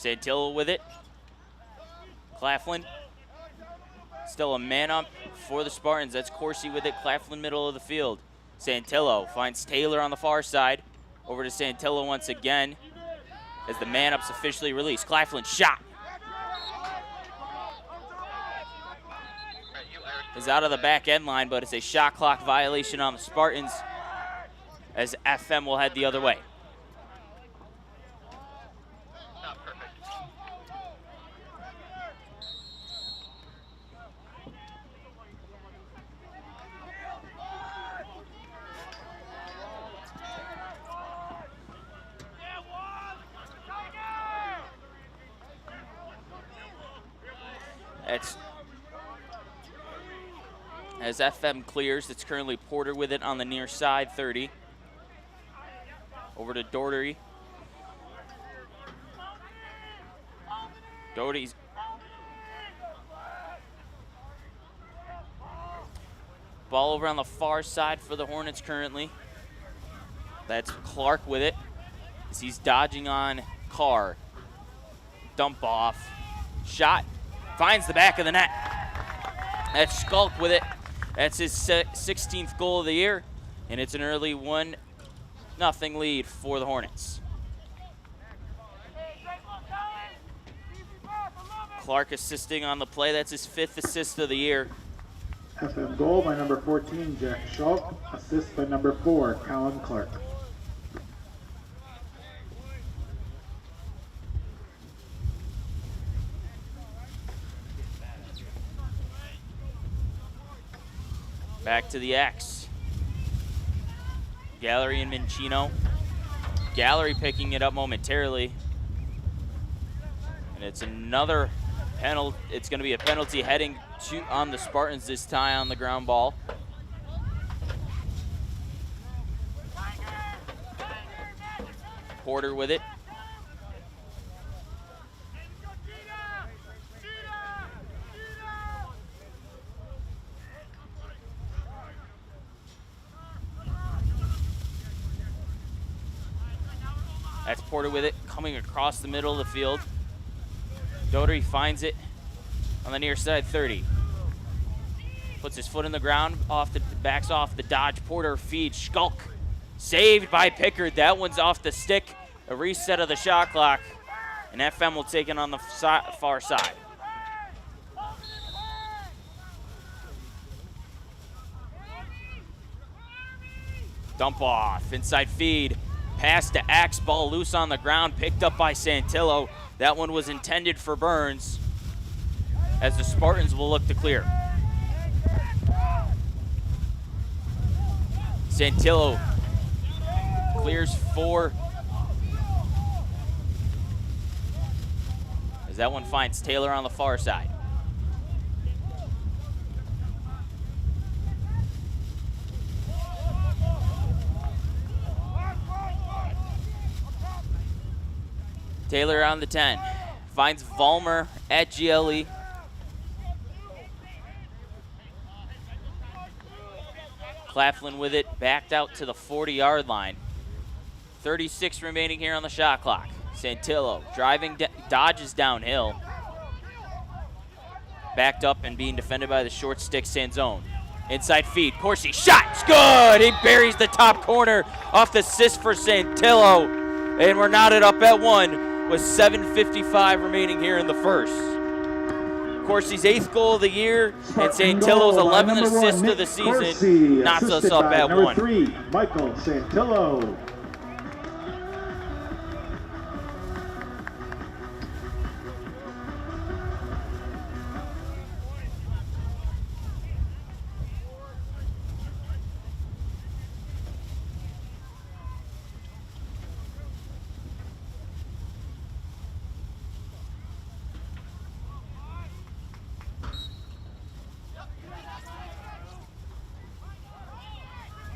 Santillo with it. Claflin. Still a man up for the Spartans. That's Corsi with it. Claflin middle of the field. Santillo finds Taylor on the far side. Over to Santillo once again as the man up's officially released. Claflin shot. Is out of the back end line, but it's a shot clock violation on the Spartans as FM will head the other way. It's as FM clears, it's currently Porter with it on the near side, 30. Over to Doherty. Doherty's ball over on the far side for the Hornets currently. That's Clark with it as he's dodging on Carr. Dump off. Shot. Finds the back of the net. That's Skulk with it. That's his 16th goal of the year, and it's an early 1-0 lead for the Hornets. Clark assisting on the play. That's his 5th assist of the year. FM goal by number 14, Jack Schulk. Assist by number 4, Colin Clark. Back to the X. Gallery and Mincino. Gallery picking it up momentarily. And it's another penalty. It's going to be a penalty heading on the Spartans this time on the ground ball. Porter with it. That's Porter with it, coming across the middle of the field. Doherty finds it on the near side, 30. Puts his foot in the ground, backs off the dodge. Porter feeds Skulk. Saved by Pickard. That one's off the stick. A reset of the shot clock. And FM will take it on the far side. Dump off, inside feed. Pass to Axe, ball loose on the ground, picked up by Santillo. That one was intended for Burns as the Spartans will look to clear. Santillo clears 4. As that one finds Taylor on the far side. Taylor on the 10, finds Vollmer at GLE. Claflin with it, backed out to the 40-yard line. 36 remaining here on the shot clock. Santillo driving, dodges downhill. Backed up and being defended by the short stick Sanzone. Inside feed, Corsi, shot, it's good! He buries the top corner off the assist for Santillo. And we're knotted up at 1. With 7:55 remaining here in the first. Corsi's 8th goal of the year, and Santillo's 11th assist of the season knocks us up at 1. Number 3, Michael Santillo.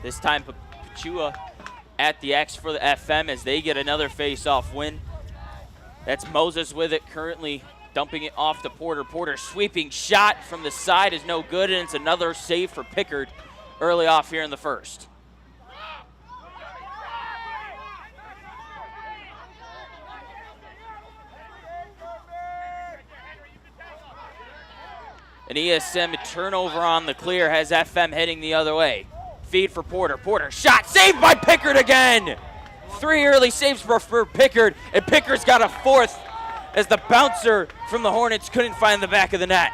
This time, Pachua at the X for the FM as they get another face-off win. That's Moses with it, currently dumping it off to Porter. Porter sweeping shot from the side is no good, and it's another save for Pickard early off here in the first. An ESM turnover on the clear has FM heading the other way. Feed for Porter. Porter shot, saved by Pickard again. 3 early saves for Pickard, and Pickard's got a 4th as the bouncer from the Hornets couldn't find the back of the net.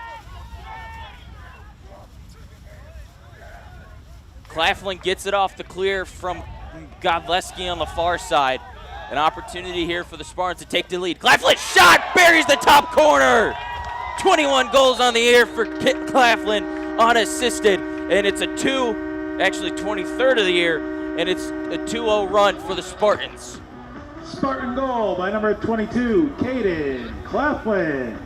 Claflin gets it off the clear from Godleski on the far side. An opportunity here for the Spartans to take the lead. Claflin shot, buries the top corner. 21 goals on the year for Claflin, unassisted, and it's a 23rd of the year, and it's a 2-0 run for the Spartans. Spartan goal by number 22, Caden Claflin.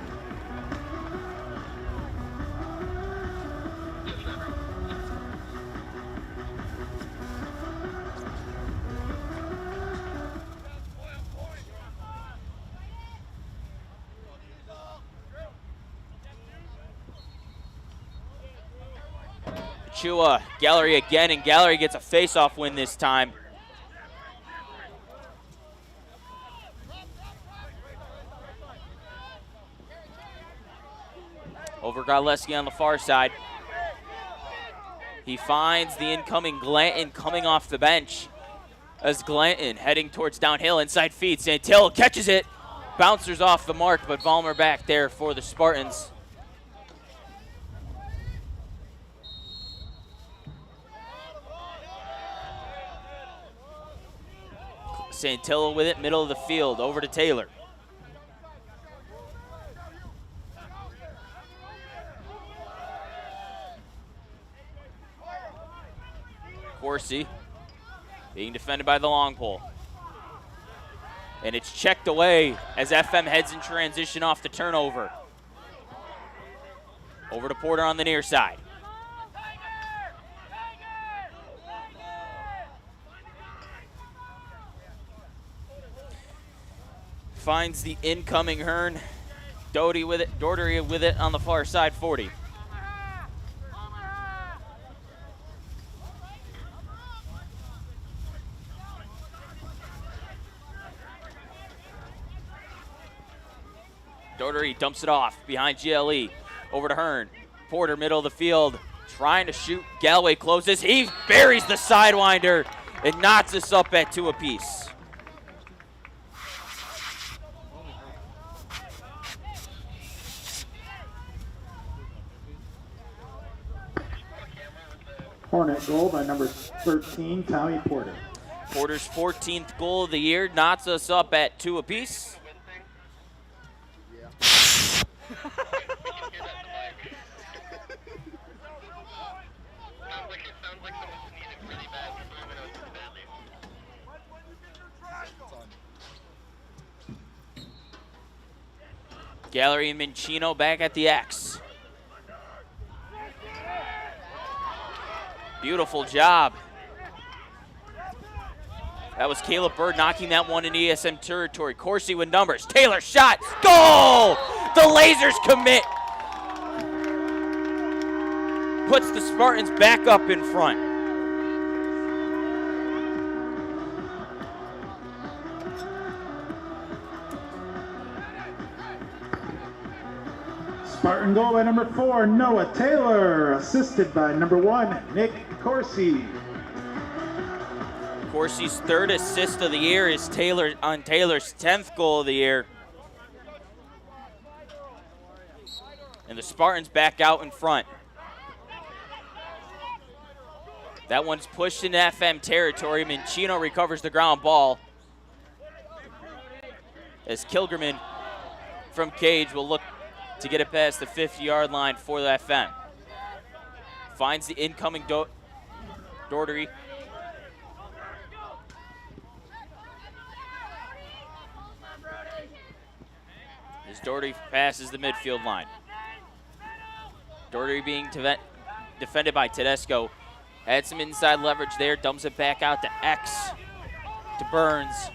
Chua, Gallery again, and Gallery gets a face-off win this time. Over Godleski on the far side. He finds the incoming Glanton coming off the bench as Glanton heading towards downhill, inside feed. Santillo catches it, bouncers off the mark, but Vollmer back there for the Spartans. Santillo with it, middle of the field, over to Taylor. Corsi being defended by the long pole. And it's checked away as FM heads in transition off the turnover. Over to Porter on the near side. Finds the incoming Hearn. Doherty with it on the far side, 40. Doherty dumps it off behind GLE. Over to Hearn. Porter, middle of the field, trying to shoot. Galloway closes. He buries the sidewinder and knots us up at 2 apiece. Hornet goal by number 13, Tommy Porter. Porter's 14th goal of the year knots us up at 2 apiece. Gallery and Mincino back at the X. Beautiful job. That was Caleb Bird knocking that one in ESM territory. Corsi with numbers. Taylor shot. Goal! The Lasers commit. Puts the Spartans back up in front. Spartan goal by number 4, Noah Taylor, assisted by number 1, Nick Corsi. Corsi's 3rd assist of the year is Taylor's 10th goal of the year. And the Spartans back out in front. That one's pushed into FM territory. Mincino recovers the ground ball as Kilgerman from Cage will look to get it past the 50-yard line for the FM. Finds the incoming Doherty. As Doherty passes the midfield line. Doherty being defended by Tedesco. Had some inside leverage there, dumps it back out to X, to Burns.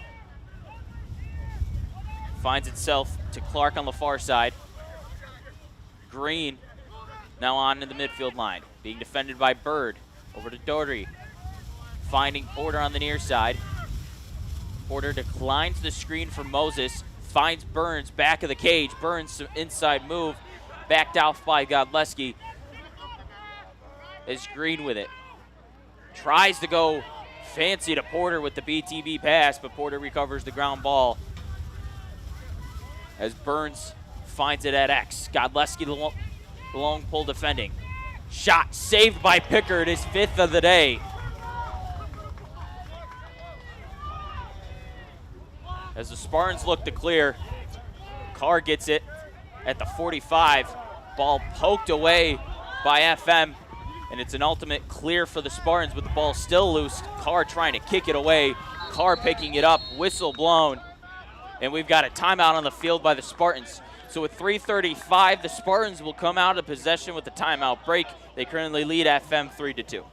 Finds itself to Clark on the far side. Green now on to the midfield line, being defended by Bird. Over to Doherty, finding Porter on the near side. Porter declines the screen for Moses, finds Burns back of the cage. Burns some inside move, backed off by Godleski. As Green with it. Tries to go fancy to Porter with the BTB pass, but Porter recovers the ground ball. As Burns finds it at X. Godleski the long pull defending. Shot saved by Pickard, his 5th of the day. As the Spartans look to clear, Carr gets it at the 45. Ball poked away by FM, and it's an ultimate clear for the Spartans, but the ball still loose. Carr trying to kick it away. Carr picking it up, whistle blown, and we've got a timeout on the field by the Spartans. So with 3:35, the Spartans will come out of possession with the timeout break. They currently lead FM 3-2.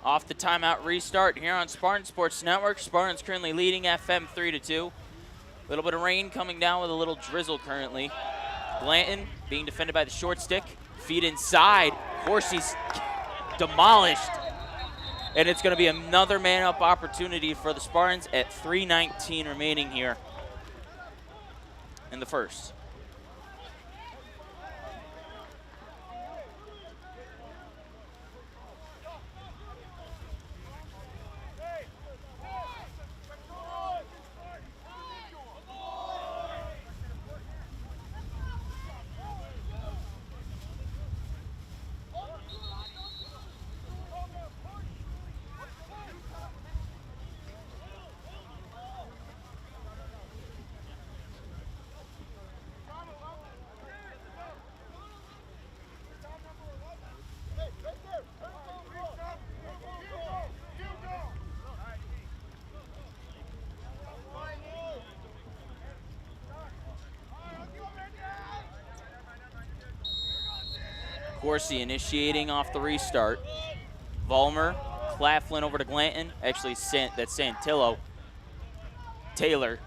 Off the timeout restart here on Spartan Sports Network. Spartans currently leading FM 3-2. A little bit of rain coming down with a little drizzle currently. Blanton being defended by the short stick. Feet inside. Horsey's demolished. And it's going to be another man-up opportunity for the Spartans at 3:19 remaining here in the first. Horsey initiating off the restart. Vollmer, Claflin over to Glanton. Actually, that's Santillo. Taylor.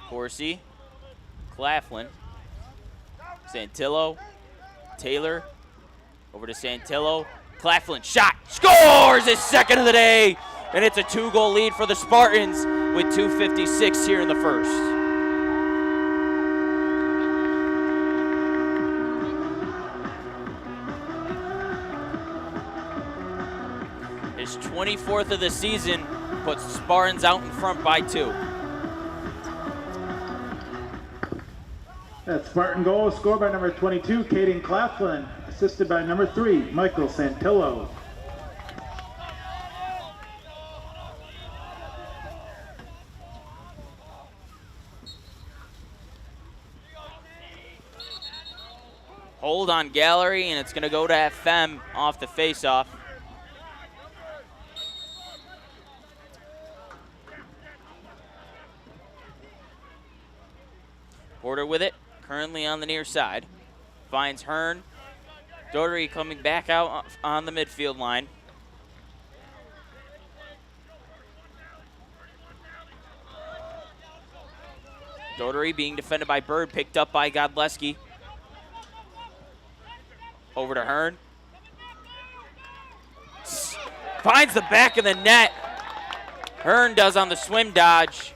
Horsey, Claflin, Santillo, Taylor, over to Santillo. Claflin, shot, scores his 2nd of the day, and it's a 2-goal lead for the Spartans with 2:56 here in the first. His 24th of the season puts the Spartans out in front by 2. That Spartan goal was scored by number 22, Caden Claflin, assisted by number 3, Michael Santillo. Hold on Gallery, and it's going to go to FM off the faceoff. Porter with it, currently on the near side. Finds Hearn. Doherty coming back out on the midfield line. Doherty being defended by Bird, picked up by Godleski. Over to Hearn. Finds the back of the net. Hearn does on the swim dodge.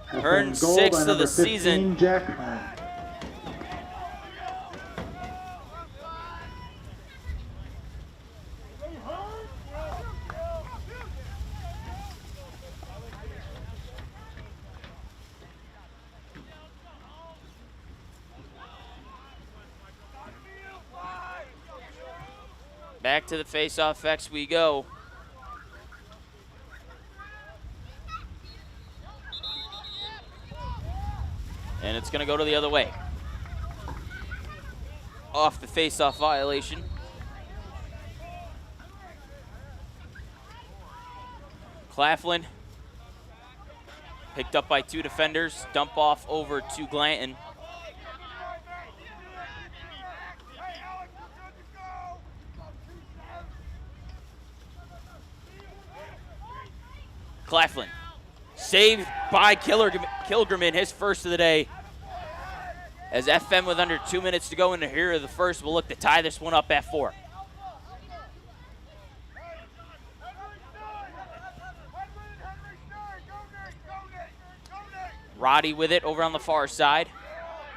Hearn sixth of the season. Jack Hearn. Back to the face-off X we go. And it's going to go to the other way. Off the face-off violation. Claflin picked up by 2 defenders. Dump off over to Glanton. Claflin saved by Kilgerman, his first of the day. As FM with under 2 minutes to go into here of the first will look to tie this one up at 4. Roddy with it over on the far side.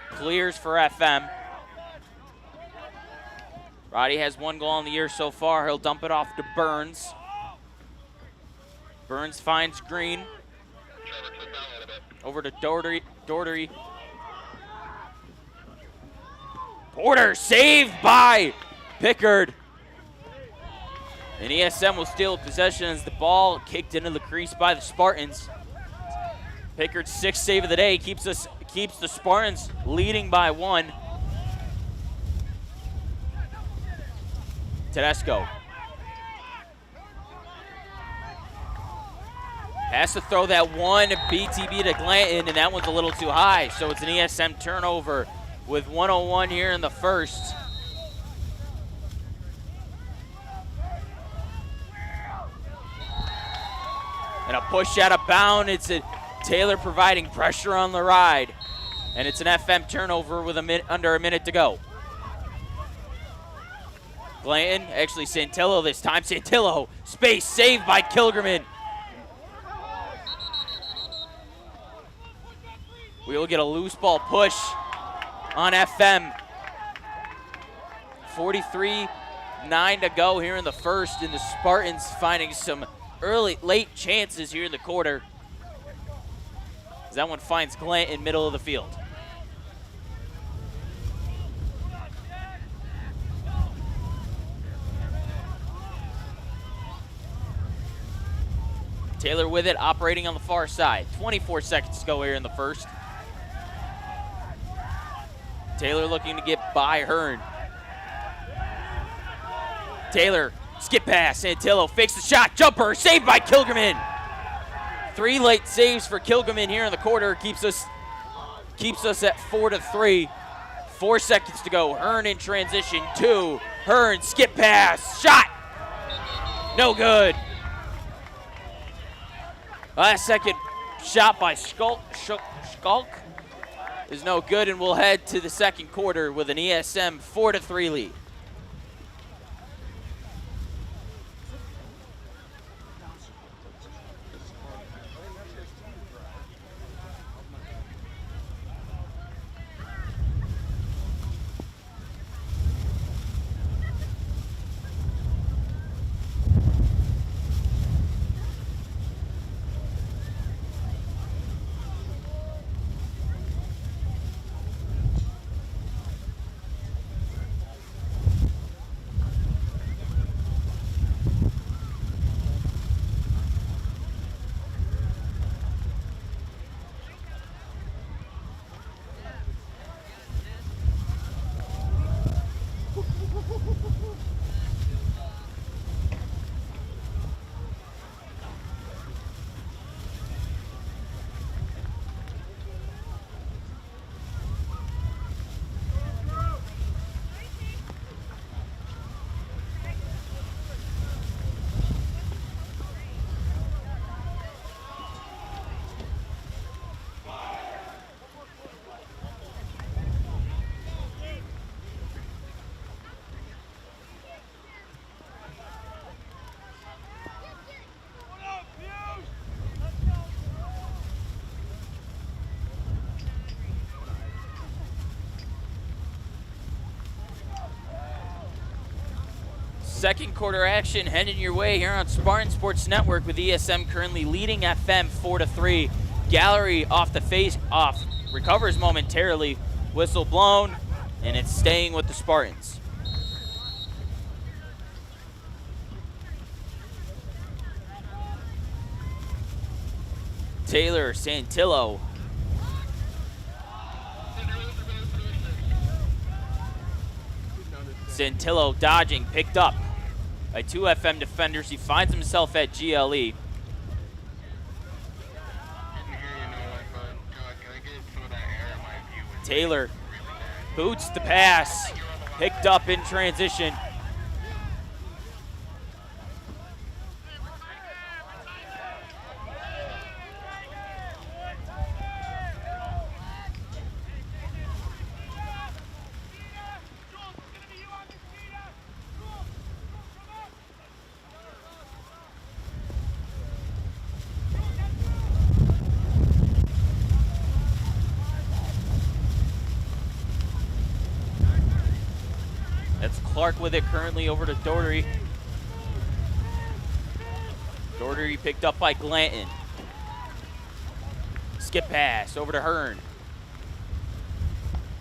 Clears for FM. Roddy has 1 goal on the year so far. He'll dump it off to Burns. Burns finds Green. Over to Daugherty. Porter saved by Pickard. And ESM will steal possession as the ball kicked into the crease by the Spartans. Pickard's 6th save of the day keeps the Spartans leading by 1. Tedesco. Has to throw that one BTB to Glanton, and that one's a little too high. So it's an ESM turnover with 1:01 here in the first. And a push out of bound. It's Taylor providing pressure on the ride. And it's an FM turnover with under a minute to go. Glanton, actually Santillo this time. Santillo, space saved by Kilgerman. We will get a loose ball push on FM. 43-9 to go here in the first, and the Spartans finding some late chances here in the quarter. As that one finds Glanton middle of the field. Taylor with it, operating on the far side. 24 seconds to go here in the first. Taylor looking to get by Hearn. Taylor, skip pass, Santillo fakes the shot, jumper, saved by Kilgerman. 3 late saves for Kilgerman here in the quarter, keeps us at 4-3. 4 seconds to go, Hearn in transition, 2, Hearn, skip pass, shot, no good. Last second shot by Skulk is no good, and we'll head to the second quarter with an ESM 4-3 lead. Second quarter action heading your way here on Spartan Sports Network with ESM currently leading FM 4-3. Gallery off the face-off, recovers momentarily, whistle blown, and it's staying with the Spartans. Taylor Santillo. Santillo dodging, picked up by 2 FM defenders. He finds himself at GLE. Taylor boots the pass, picked up in transition. Clark with it currently over to Doherty. Doherty picked up by Glanton. Skip pass over to Hearn.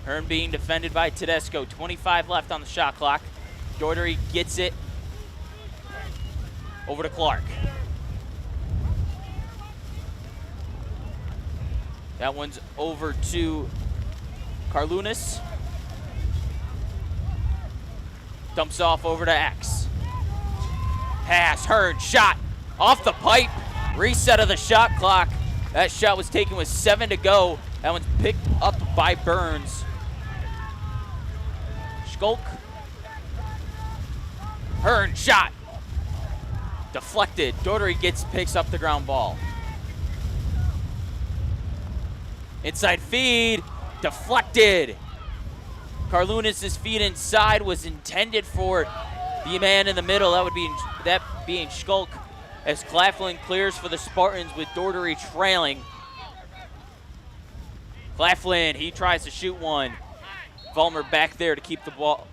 Hearn being defended by Tedesco. 25 left on the shot clock. Doherty gets it over to Clark. That one's over to Carlunas. Dumps off over to X. Pass, Hearn, shot, off the pipe. Reset of the shot clock. That shot was taken with 7 to go. That one's picked up by Burns. Skulk. Hearn, shot. Deflected. Doherty picks up the ground ball. Inside feed, deflected. Carlunas' feed inside was intended for the man in the middle. That being Skulk, as Claflin clears for the Spartans with Doherty trailing. Claflin, he tries to shoot one. Vollmer back there to keep the ball.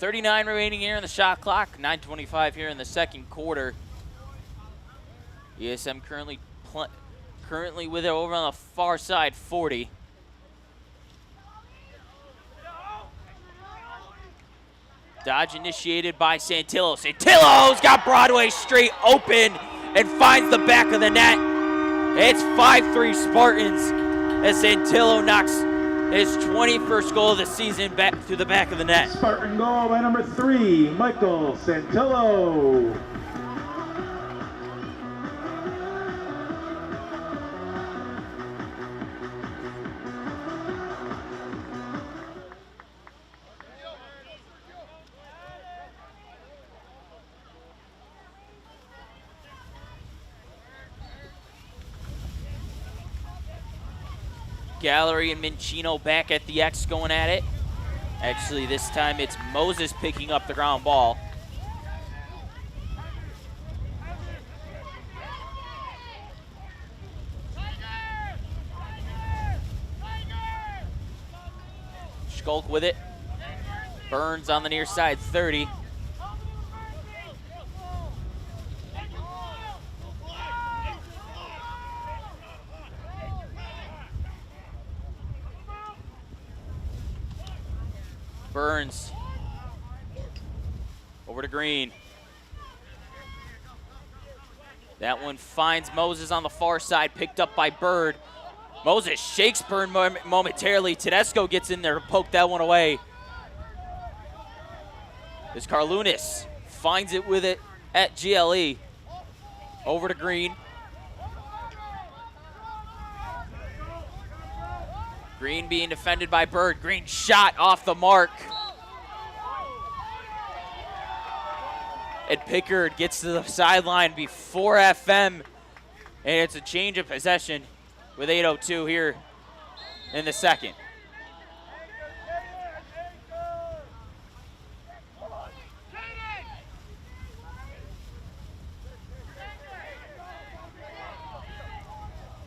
.39 remaining here in the shot clock. 9:25 here in the second quarter. ESM currently with it over on the far side, 40. Dodge initiated by Santillo. Santillo's got Broadway straight open and finds the back of the net. It's 5-3 Spartans as Santillo knocks his 21st goal of the season back through the back of the net. Spartan goal by number 3, Michael Santillo. Gallery and Mincino back at the X going at it. Actually, this time it's Moses picking up the ground ball. Skulk with it. Burns on the near side, 30. Burns over to Green. That one finds Moses on the far side, picked up by Bird. Moses shakes Bird momentarily. Tedesco gets in there to poke that one away. As Carlunas finds it with it at GLE. Over to Green. Green being defended by Bird. Green shot off the mark. And Pickard gets to the sideline before FM. And it's a change of possession with 8:02 here in the second.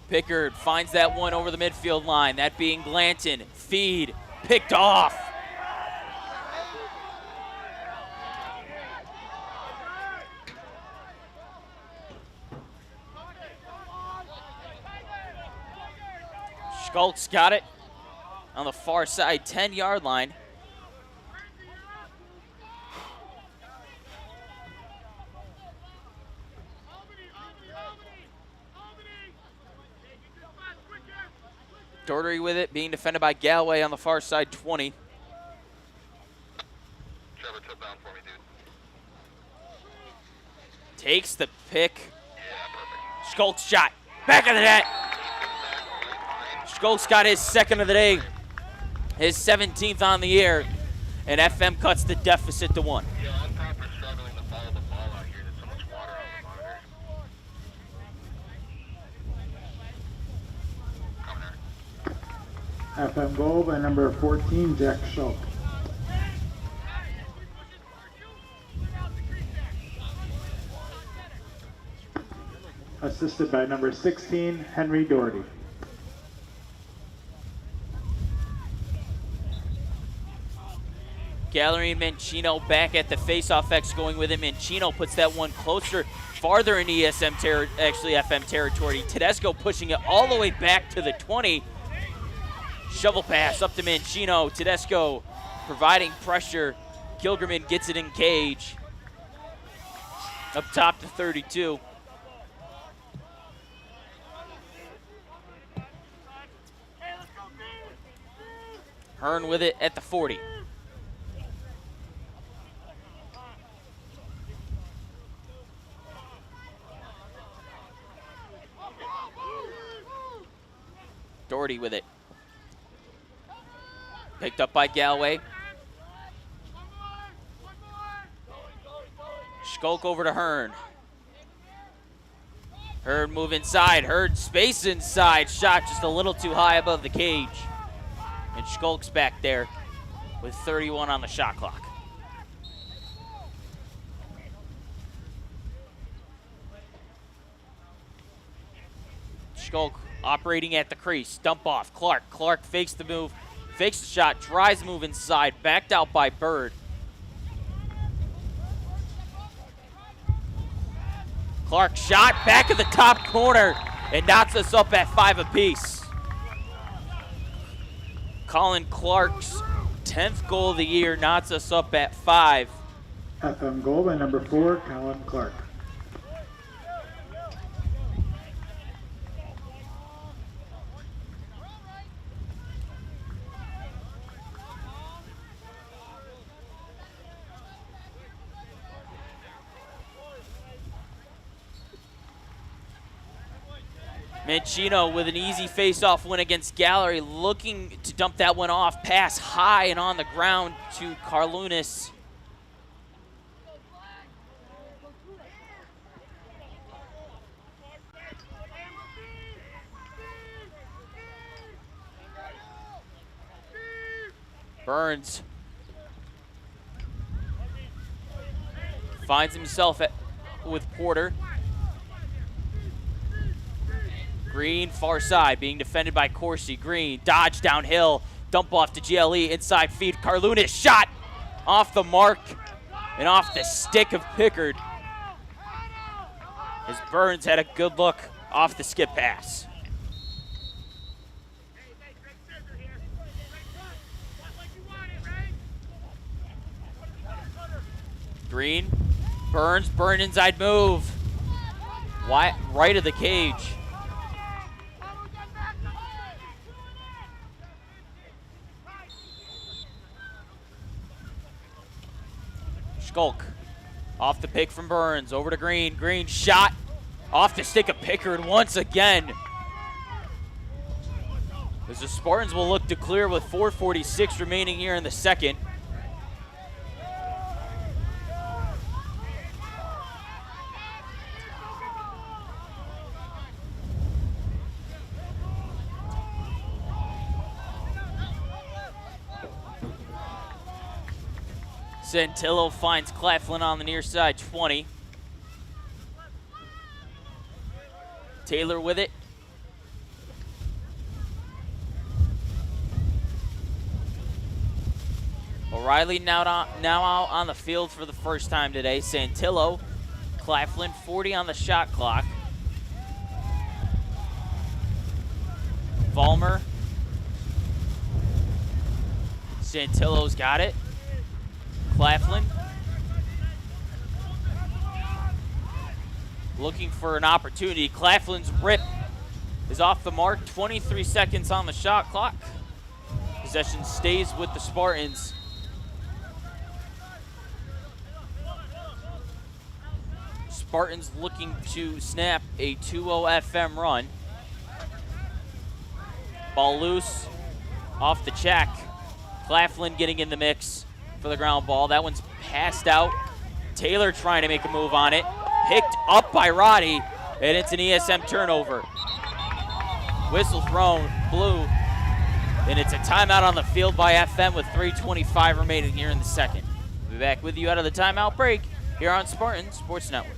Pickard finds that one over the midfield line, that being Glanton. Feed, picked off. Schultz got it on the far side, 10-yard line. Doherty with it, being defended by Galway on the far side, 20. Trevor, tip down for me, dude. Takes the pick. Yeah, perfect. Schultz shot, back of the net. Schultz got his second of the day, his 17th on the year, and FM cuts the deficit to 1. Yeah, on top we're struggling to follow the ball out here. There's so much water on the monitor. Coming there. FM goal by number 14, Jack Schulk. Assisted by number 16, Henry Doherty. Gallery and Mancino back at the face-off X going with it. Mancino puts that one closer, farther in FM territory. Tedesco pushing it all the way back to the 20. Shovel pass up to Mancino. Tedesco providing pressure. Gilgerman gets it in cage. Up top to 32. Hearn with it at the 40. Doherty with it. Picked up by Galway. Schulk over to Hearn. Hearn move inside. Hearn space inside. Shot just a little too high above the cage. And Schulk's back there with 31 on the shot clock. Schulk operating at the crease. Dump off. Clark. Clark fakes the move. Fakes the shot. Tries to move inside. Backed out by Bird. Clark shot back at the top corner and knocks us up at 5 apiece. Colin Clark's 10th goal of the year knots us up at 5. FM goal by number 4, Colin Clark. Mancino with an easy face-off win against Gallery, looking to dump that one off. Pass high and on the ground to Carlunas. Burns finds himself with Porter. Green, far side, being defended by Corsi. Green, dodge downhill, dump off to GLE, inside feed. Carlunas shot off the mark and off the stick of Pickard, as Burns had a good look off the skip pass. Green, Burns inside move. Right of the cage. Schulk off the pick from Burns, over to Green. Green shot off the stick of Pickard once again. As the Spartans will look to clear with 4:46 remaining here in the second. Santillo finds Claflin on the near side, 20. Taylor with it. O'Reilly now out on the field for the first time today. Santillo, Claflin, 40 on the shot clock. Vollmer. Santillo's got it. Claflin. Looking for an opportunity. Claflin's rip is off the mark. 23 seconds on the shot clock. Possession stays with the Spartans. Spartans looking to snap a 2-0 FM run. Ball loose, off the check. Claflin getting in the mix for the ground ball. That one's passed out. Taylor trying to make a move on it. Picked up by Roddy, and it's an ESM turnover. Whistle thrown, blue, and it's a timeout on the field by FM with 3:25 remaining here in the second. We'll be back with you out of the timeout break here on Spartan Sports Network.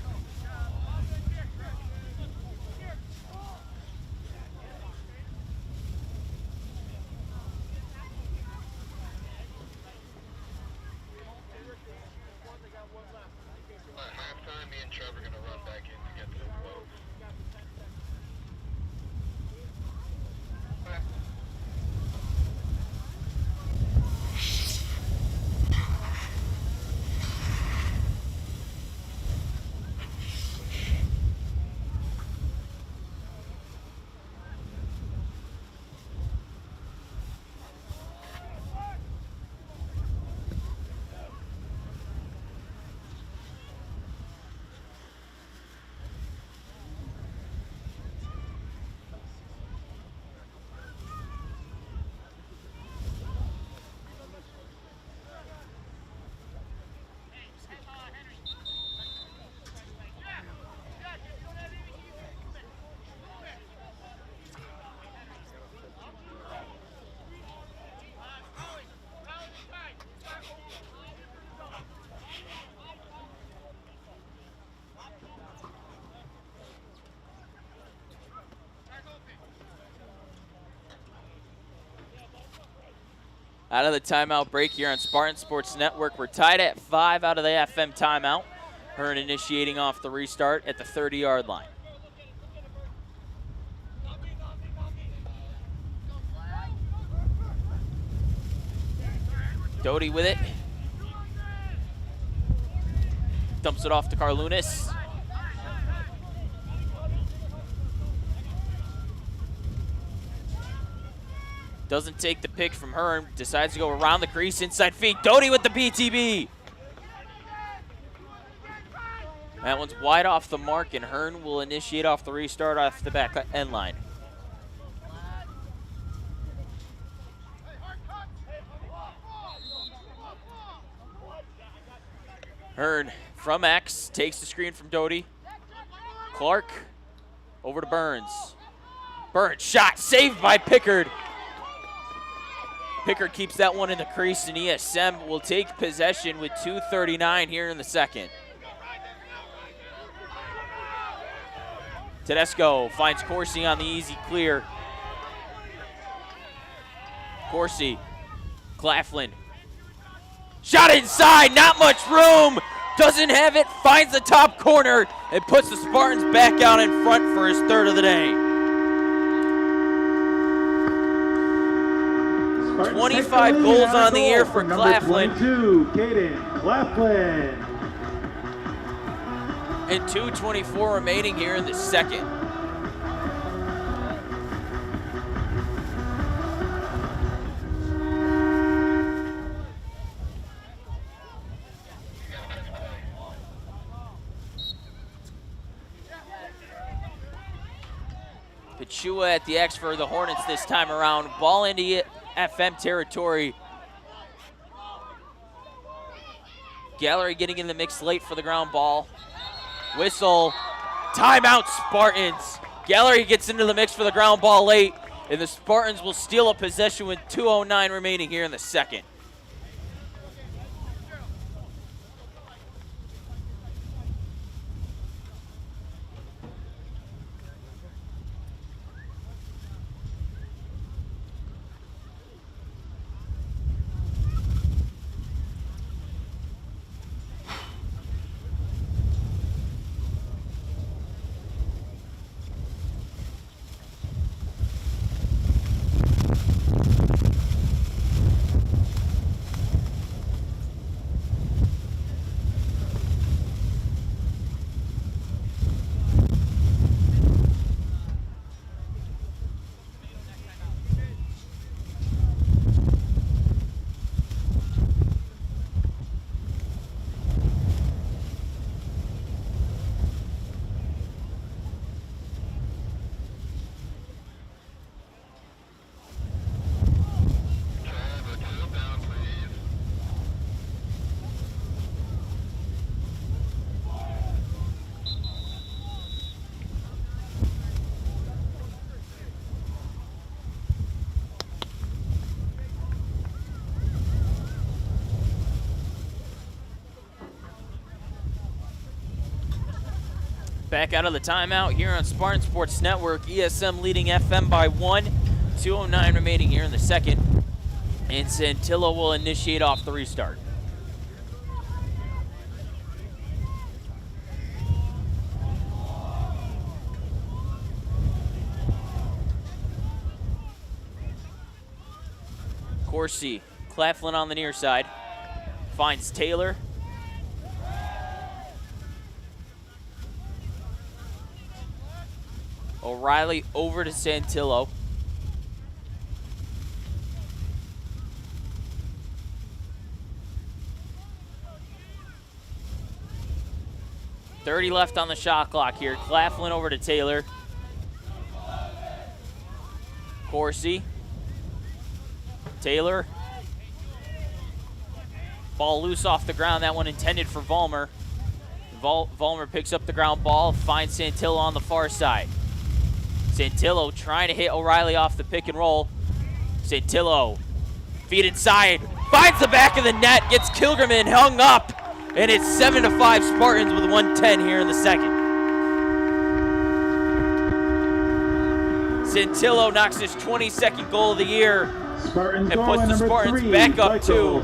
Out of the timeout break here on Spartan Sports Network. We're tied at 5 out of the FM timeout. Hearn initiating off the restart at the 30-yard line. Doty with it. Dumps it off to Carlunas. Doesn't take the pick from Hearn. Decides to go around the crease, inside feet. Doty with the BTB. That one's wide off the mark, and Hearn will initiate off the restart off the back end line. Hearn from X, takes the screen from Doty. Clark over to Burns. Burns shot, saved by Pickard. Pickard keeps that one in the crease, and ESM will take possession with 2:39 here in the second. Tedesco finds Corsi on the easy clear. Corsi, Claflin. Shot inside, not much room. Doesn't have it, finds the top corner, and puts the Spartans back out in front for his third of the day. 25 goals on the year for Claflin. 22, Caden Claflin. And 2:24 remaining here in the second. Pachua at the X for the Hornets this time around. Ball into FM territory. Gallery getting in the mix late for the ground ball. Whistle. Timeout, Spartans. Gallery gets into the mix for the ground ball late, and the Spartans will steal a possession with 2:09 remaining here in the second. Back out of the timeout here on Spartan Sports Network. ESM leading FM by 1. 2:09 remaining here in the second. And Santillo will initiate off the restart. Corsi, Claflin on the near side. Finds Taylor. O'Reilly over to Santillo. .30 left on the shot clock here. Claflin over to Taylor. Corsi. Taylor. Ball loose off the ground. That one intended for Vollmer. Vollmer picks up the ground ball, finds Santillo on the far side. Santillo trying to hit O'Reilly off the pick and roll. Santillo, feet inside, finds the back of the net, gets Kilgerman hung up, and it's 7-5 Spartans with 1:10 here in the second. Santillo knocks his 22nd goal of the year Spartans and puts the Spartans back up 2.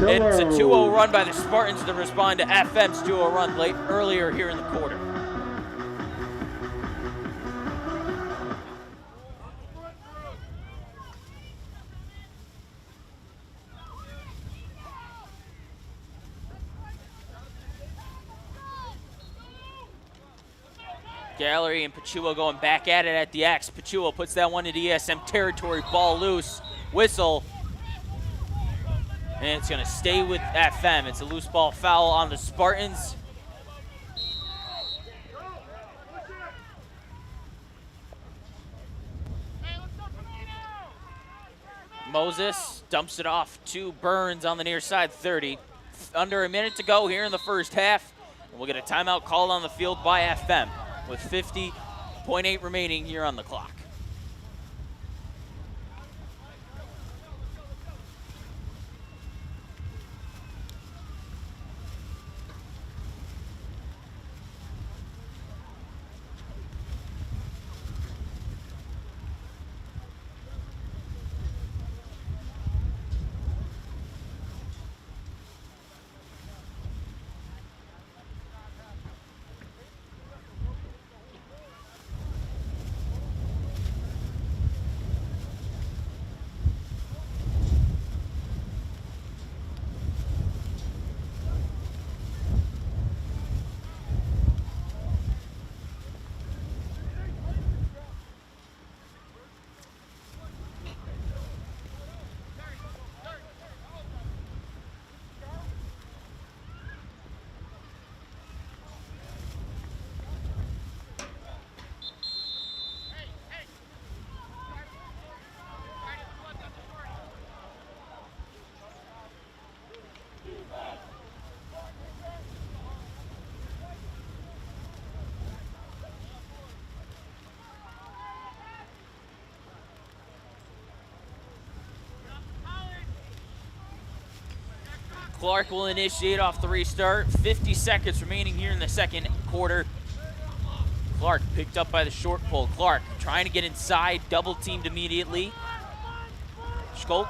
It's a 2-0 run by the Spartans to respond to FM's 2-0 run earlier here in the quarter. Gallery and Pachuo going back at it at the X. Pachuo puts that one into ESM territory, ball loose, whistle. And it's gonna stay with FM. It's a loose ball foul on the Spartans. Moses dumps it off to Burns on the near side, 30. Under a minute to go here in the first half. And we'll get a timeout called on the field by FM with 50.8 remaining here on the clock. Clark will initiate off the restart. 50 seconds remaining here in the second quarter. Clark picked up by the short pull. Clark trying to get inside, double teamed immediately. Skolk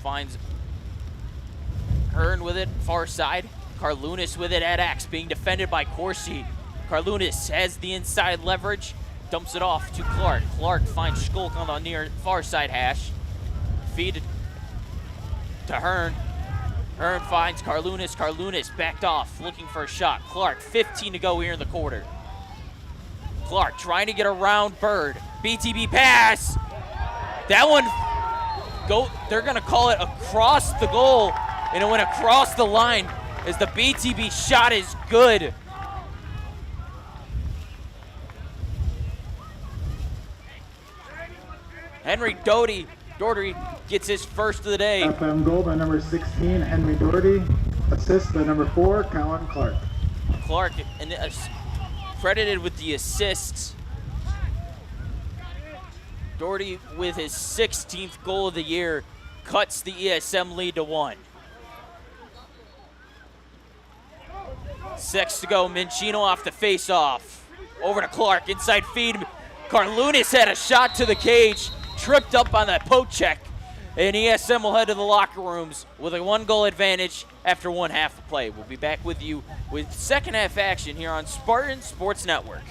finds Hearn with it, far side. Carlunas with it at X, being defended by Corsi. Carlunas has the inside leverage, dumps it off to Clark. Clark finds Skolk on the near far side hash. Feed to Hearn. Hearn finds Carlunas. Carlunas backed off, looking for a shot. Clark, 15 to go here in the quarter. Clark trying to get around Bird. BTB pass. That one, they're gonna call it across the goal, and it went across the line as the BTB shot is good. Henry Doherty gets his first of the day. FM goal by number 16, Henry Doherty. Assist by number 4, Colin Clark. Clark credited with the assists. Doherty with his 16th goal of the year cuts the ESM lead to 1. 6 to go. Mincino off the face-off. Over to Clark, inside feed. Carlunas had a shot to the cage, tripped up on that poke check, and ESM will head to the locker rooms with a 1-goal advantage after 1 half of play. We'll be back with you with second half action here on Spartan Sports Network.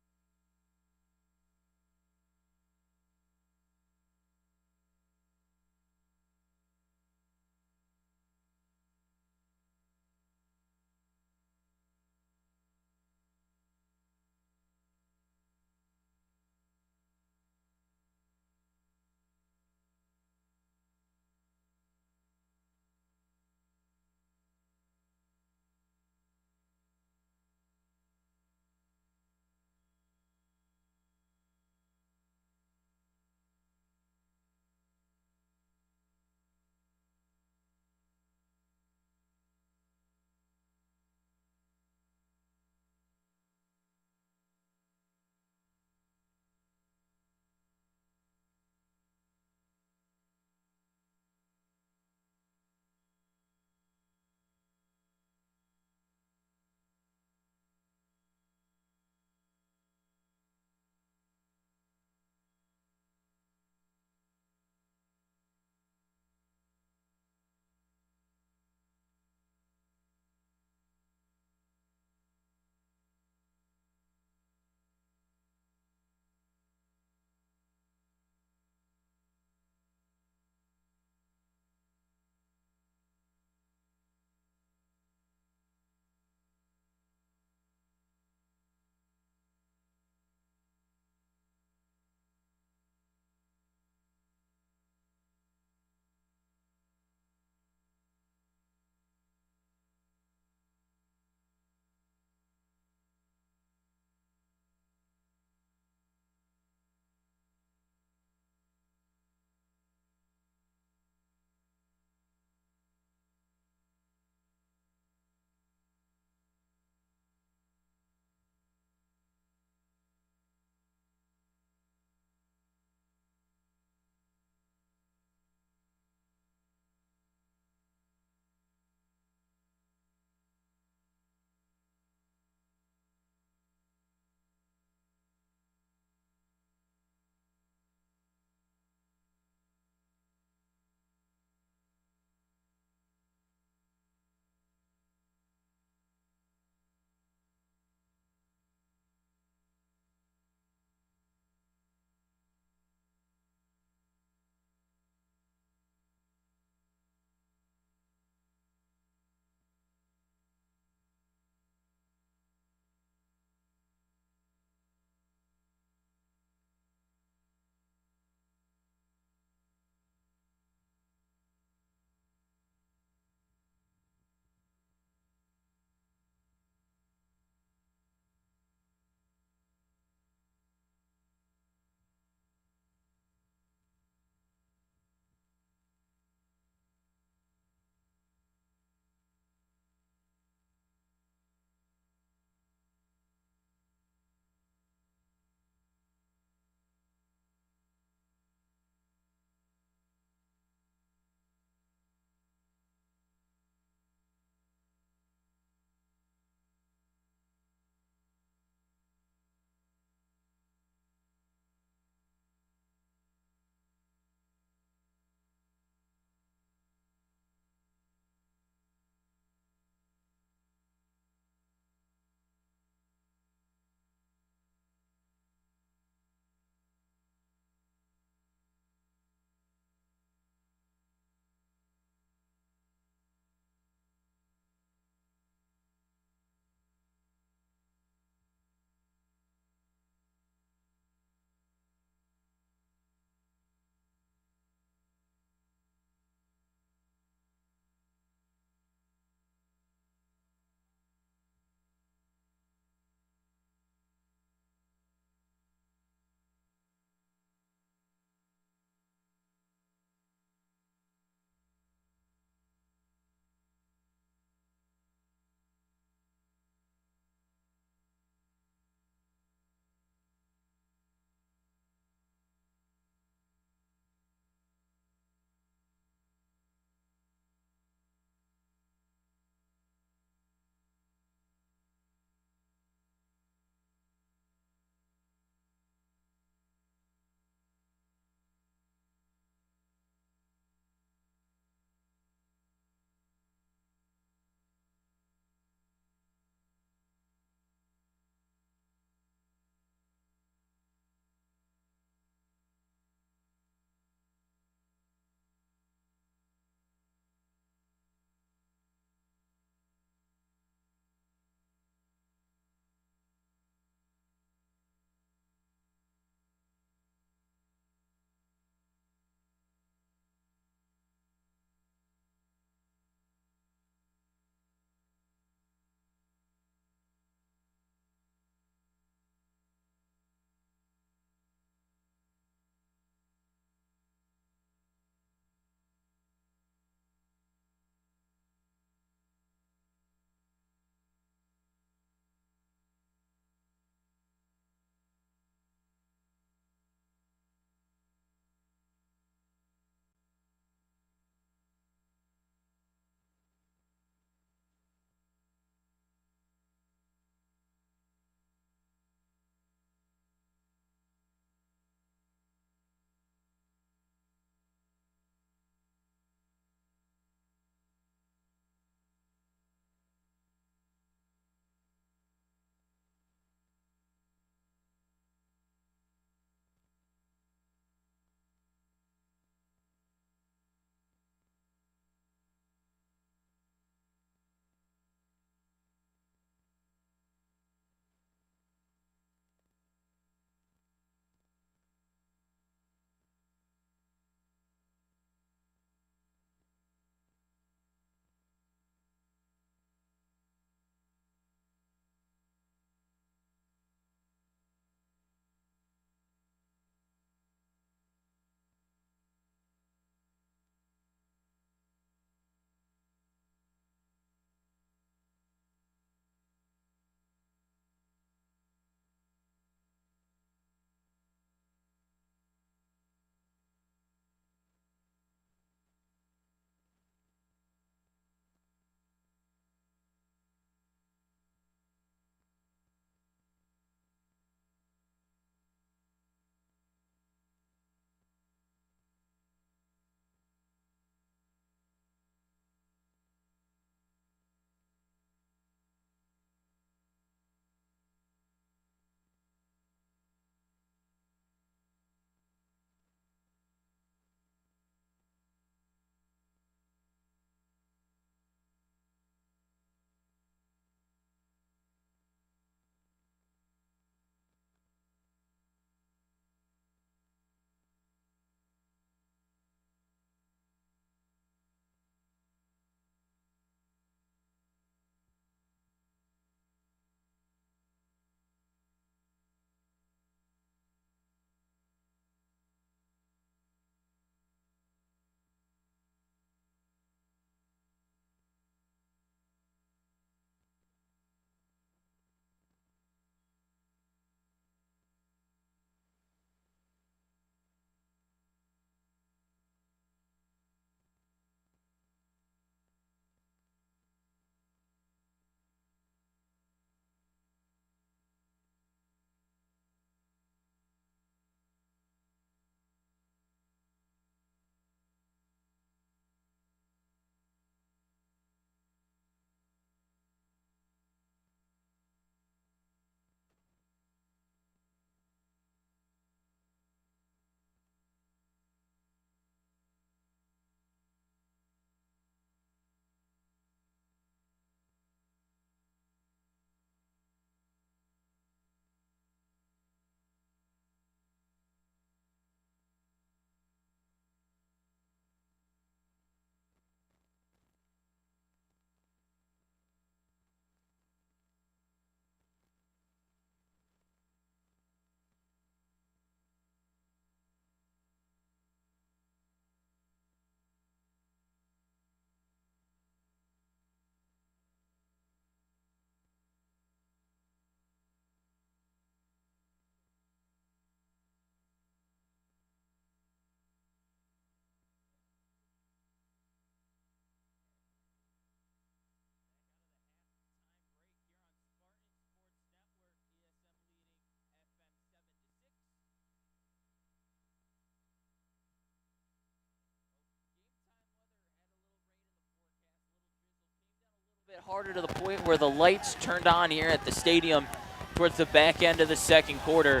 harder to the point where the lights turned on here at the stadium towards the back end of the second quarter.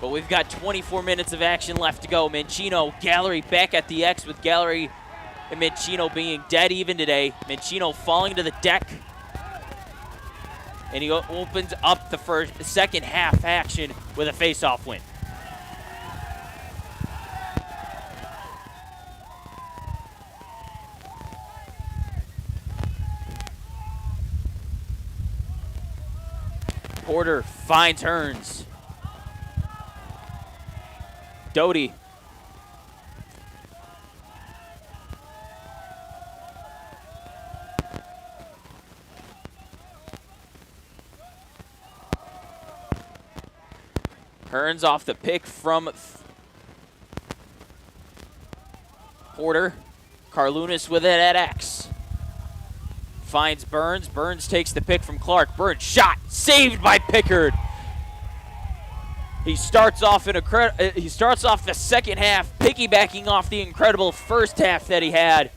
But we've got 24 minutes of action left to go. Mancino, Gallery back at the X with Gallery and Mancino being dead even today. Mancino falling to the deck. And he opens up the second half action with a face-off win. Porter finds Hearns. Doty. Hearns off the pick from Porter. Carlunas with it at X. Finds Burns. Burns takes the pick from Clark. Burns shot, saved by Pickard. He starts off the second half, piggybacking off the incredible first half that he had,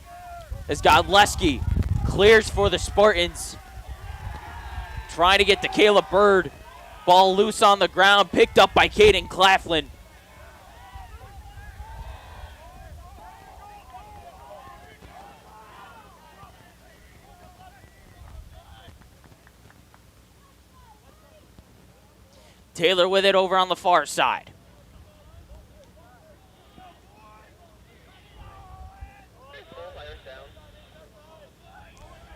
as Godleski clears for the Spartans. Trying to get to Caleb Bird. Ball loose on the ground, picked up by Caden Claflin. Taylor with it over on the far side.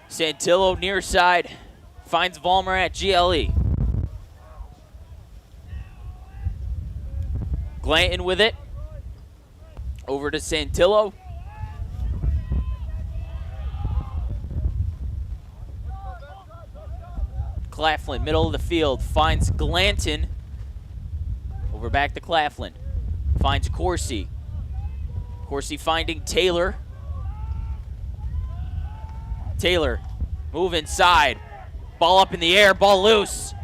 Santillo near side finds Vollmer at GLE. Glanton with it. Over to Santillo. Claflin, middle of the field, finds Glanton. Over back to Claflin. Finds Corsi. Corsi finding Taylor. Taylor, move inside. Ball up in the air, ball loose.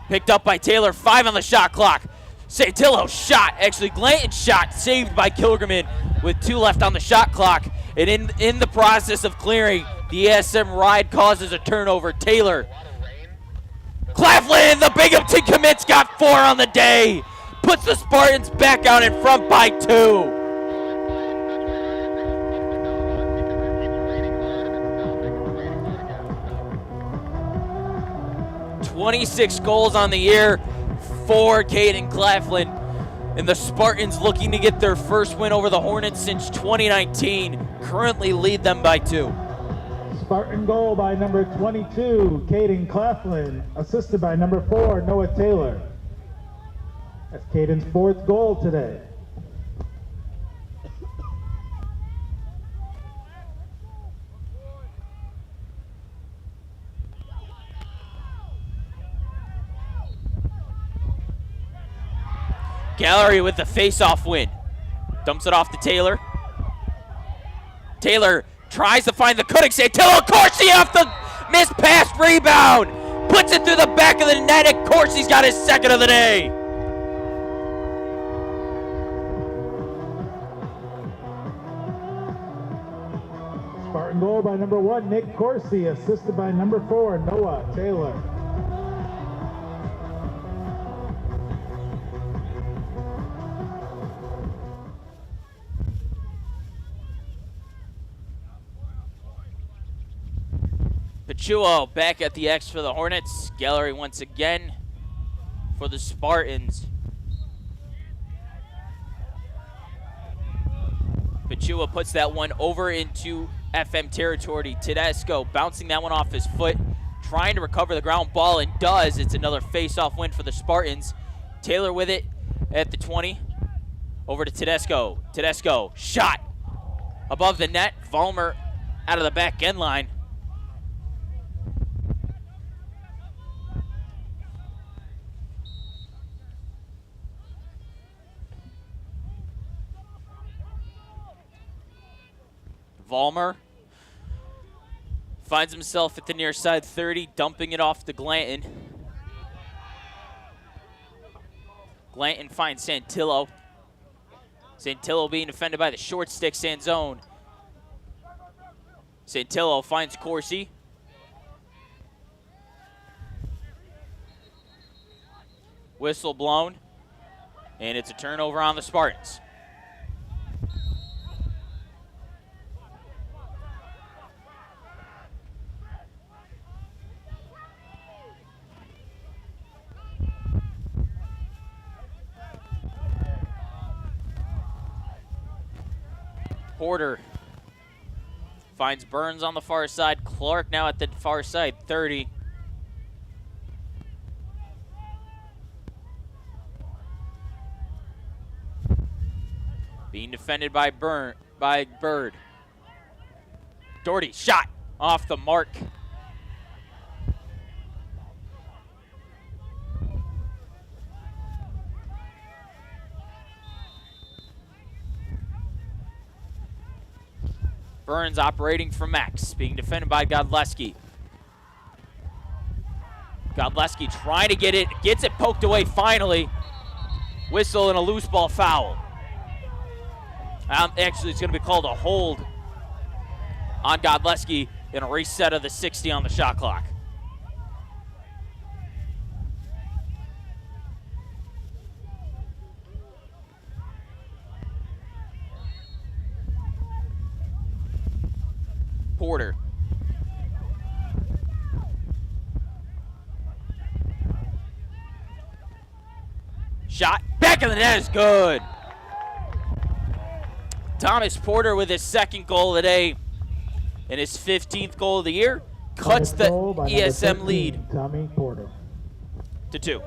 Picked up by Taylor, 5 on the shot clock. Santillo shot, actually Glanton shot, saved by Kilgerman with 2 left on the shot clock. And in the process of clearing, the ASM ride causes a turnover. Taylor. Claflin, the Binghamton commits, got 4 on the day. Puts the Spartans back out in front by 2. 26 goals on the year for Caden Claflin. And the Spartans looking to get their first win over the Hornets since 2019. Currently lead them by 2. Spartan goal by number 22, Caden Claflin, assisted by number 4, Noah Taylor. That's Caden's 4th goal today. Gallery with the face-off win. Dumps it off to Taylor. Taylor tries to find the cutting. Santillo, Corsi off the missed pass rebound. Puts it through the back of the net, and Corsi's got his 2nd of the day. Spartan goal by number 1, Nick Corsi, assisted by number 4, Noah Taylor. Pachuo back at the X for the Hornets. Gallery once again for the Spartans. Pachuo puts that one over into FM territory. Tedesco bouncing that one off his foot, trying to recover the ground ball, and does. It's another face-off win for the Spartans. Taylor with it at the 20. Over to Tedesco. Tedesco, shot above the net. Vollmer out of the back end line. Vollmer finds himself at the near side 30, dumping it off to Glanton. Glanton finds Santillo. Santillo being defended by the short stick Sanzone. Santillo finds Corsi. Whistle blown, and it's a turnover on the Spartans. Porter finds Burns on the far side. Clark now at the far side, 30. Being defended by Bird. Doherty, shot off the mark. Burns operating from Max, being defended by Godleski. Godleski trying to get it, gets it poked away finally. Whistle and a loose ball foul. Actually, it's going to be called a hold on Godleski and a reset of the 60 on the shot clock. Porter. Shot, back of the net is good. Thomas Porter with his second goal today and his 15th goal of the year cuts the ESM lead Tommy Porter to 2.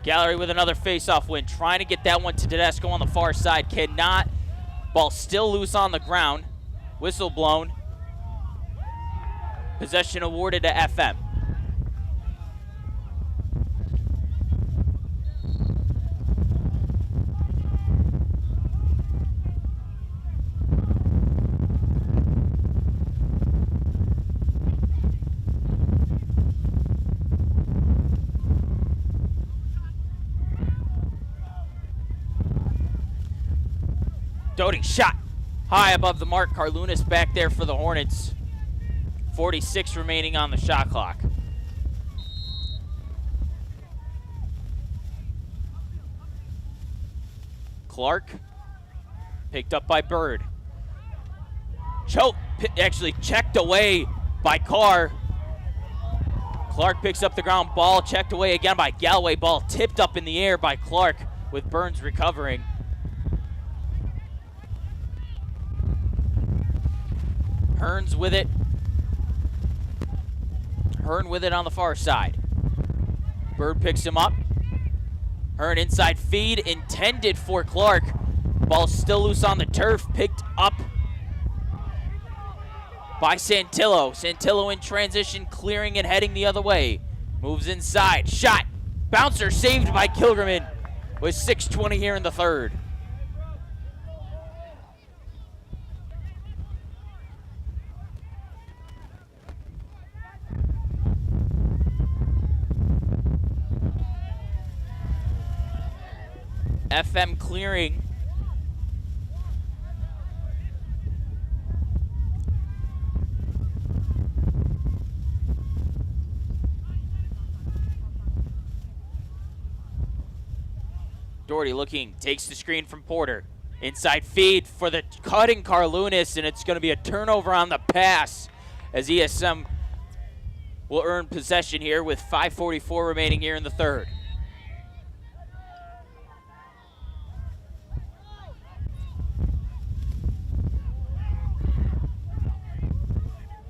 Gallery with another face-off win, trying to get that one to Tedesco on the far side. Cannot. Ball still loose on the ground. Whistle blown. Possession awarded to FM. Doty shot high above the mark. Carlunas back there for the Hornets. 46 remaining on the shot clock. Clark picked up by Bird. Choke, actually checked away by Carr. Clark picks up the ground ball, checked away again by Galloway. Ball tipped up in the air by Clark with Burns recovering. Hearns with it. Hearn with it on the far side. Bird picks him up. Hearn inside feed intended for Clark. Ball still loose on the turf. Picked up by Santillo. Santillo in transition, clearing and heading the other way. Moves inside. Shot. Bouncer saved by Kilgerman with 6:20 here in the third. FM clearing. Doherty looking, takes the screen from Porter. Inside feed for the cutting Carlunas, and it's going to be a turnover on the pass as ESM will earn possession here with 5:44 remaining here in the third.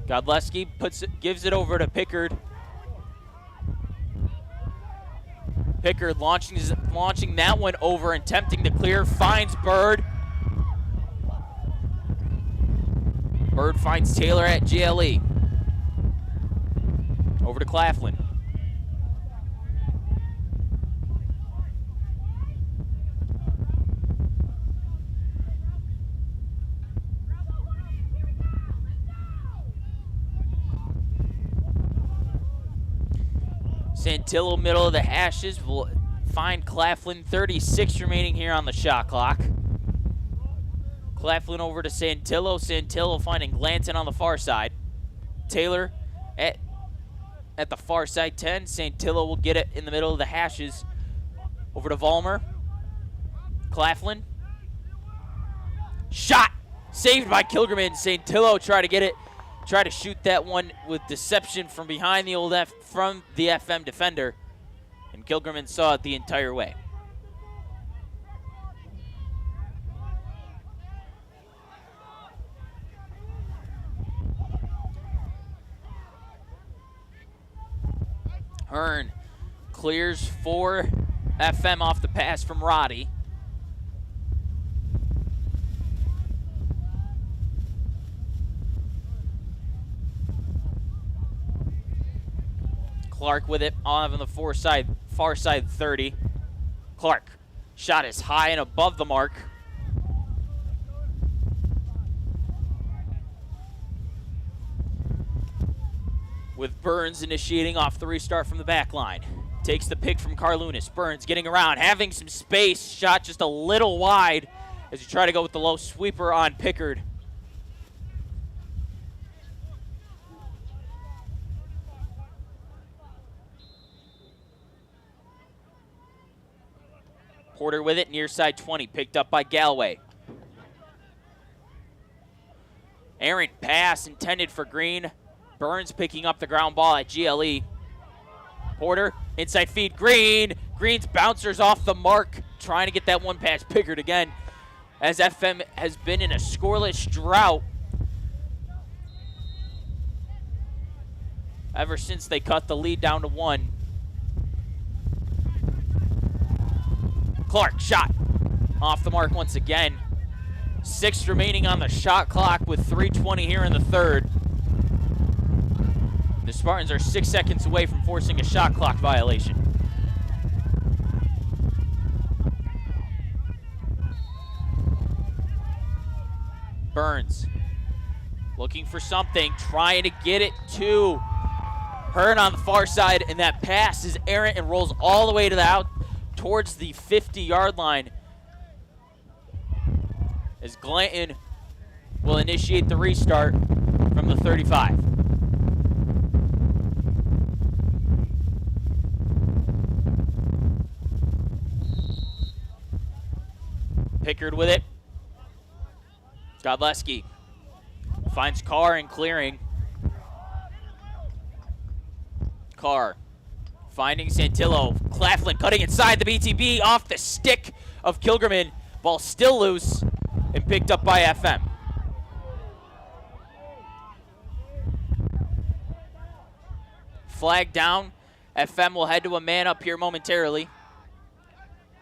Godleski gives it over to Pickard. Pickard launching that one over and attempting to clear, finds Bird. Bird finds Taylor at GLE. Over to Claflin. Santillo, middle of the hashes, will find Claflin. 36 remaining here on the shot clock. Claflin over to Santillo. Santillo finding Glanton on the far side. Taylor at the far side 10. Santillo will get it in the middle of the hashes. Over to Vollmer. Claflin. Shot! Saved by Kilgerman. Santillo try to get it. Try to shoot that one with deception from behind the old from the FM defender. And Kilgerman saw it the entire way. Hearn clears for FM off the pass from Roddy. Clark with it on the far side 30. Clark, shot is high and above the mark. With Burns initiating off the restart from the back line. Takes the pick from Carlunas. Burns getting around, having some space. Shot just a little wide as you try to go with the low sweeper on Pickard. Porter with it, near side 20, picked up by Galloway. Errant pass intended for Green. Burns picking up the ground ball at GLE. Porter, inside feed, Green. Green's bouncers off the mark, trying to get that one past Pickard again, as FM has been in a scoreless drought ever since they cut the lead down to 1. Clark, shot off the mark once again. 6 remaining on the shot clock with 3:20 here in the third. The Spartans are 6 seconds away from forcing a shot clock violation. Burns looking for something, trying to get it to Hearn on the far side, and that pass is errant and rolls all the way to the towards the 50-yard line, as Glanton will initiate the restart from the 35. Pickard with it. Godleski finds Carr and clearing. Carr finding Santillo. Claflin cutting inside the BTB off the stick of Kilgerman. Ball still loose and picked up by FM. Flag down. FM will head to a man up here momentarily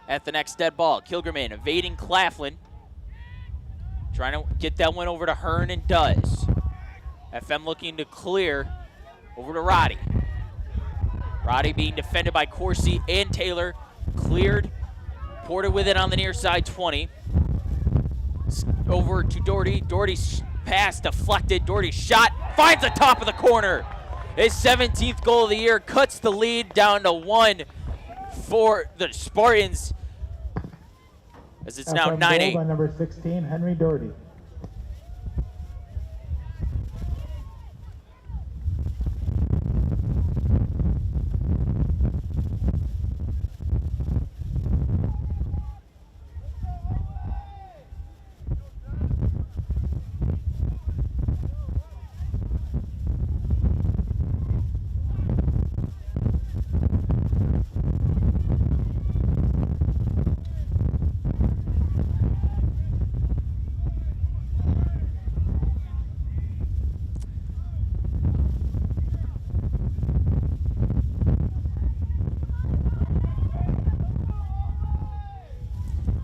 at the next dead ball. Kilgerman evading Claflin. Trying to get that one over to Hearn and does. FM looking to clear over to Roddy. Roddy being defended by Corsi and Taylor. Cleared. Porter with it on the near side 20. Over to Doherty. Doherty's pass deflected. Doherty's shot finds the top of the corner. His 17th goal of the year cuts the lead down to 1 for the Spartans, as it's now 9-8. Goal by number 16, Henry Doherty.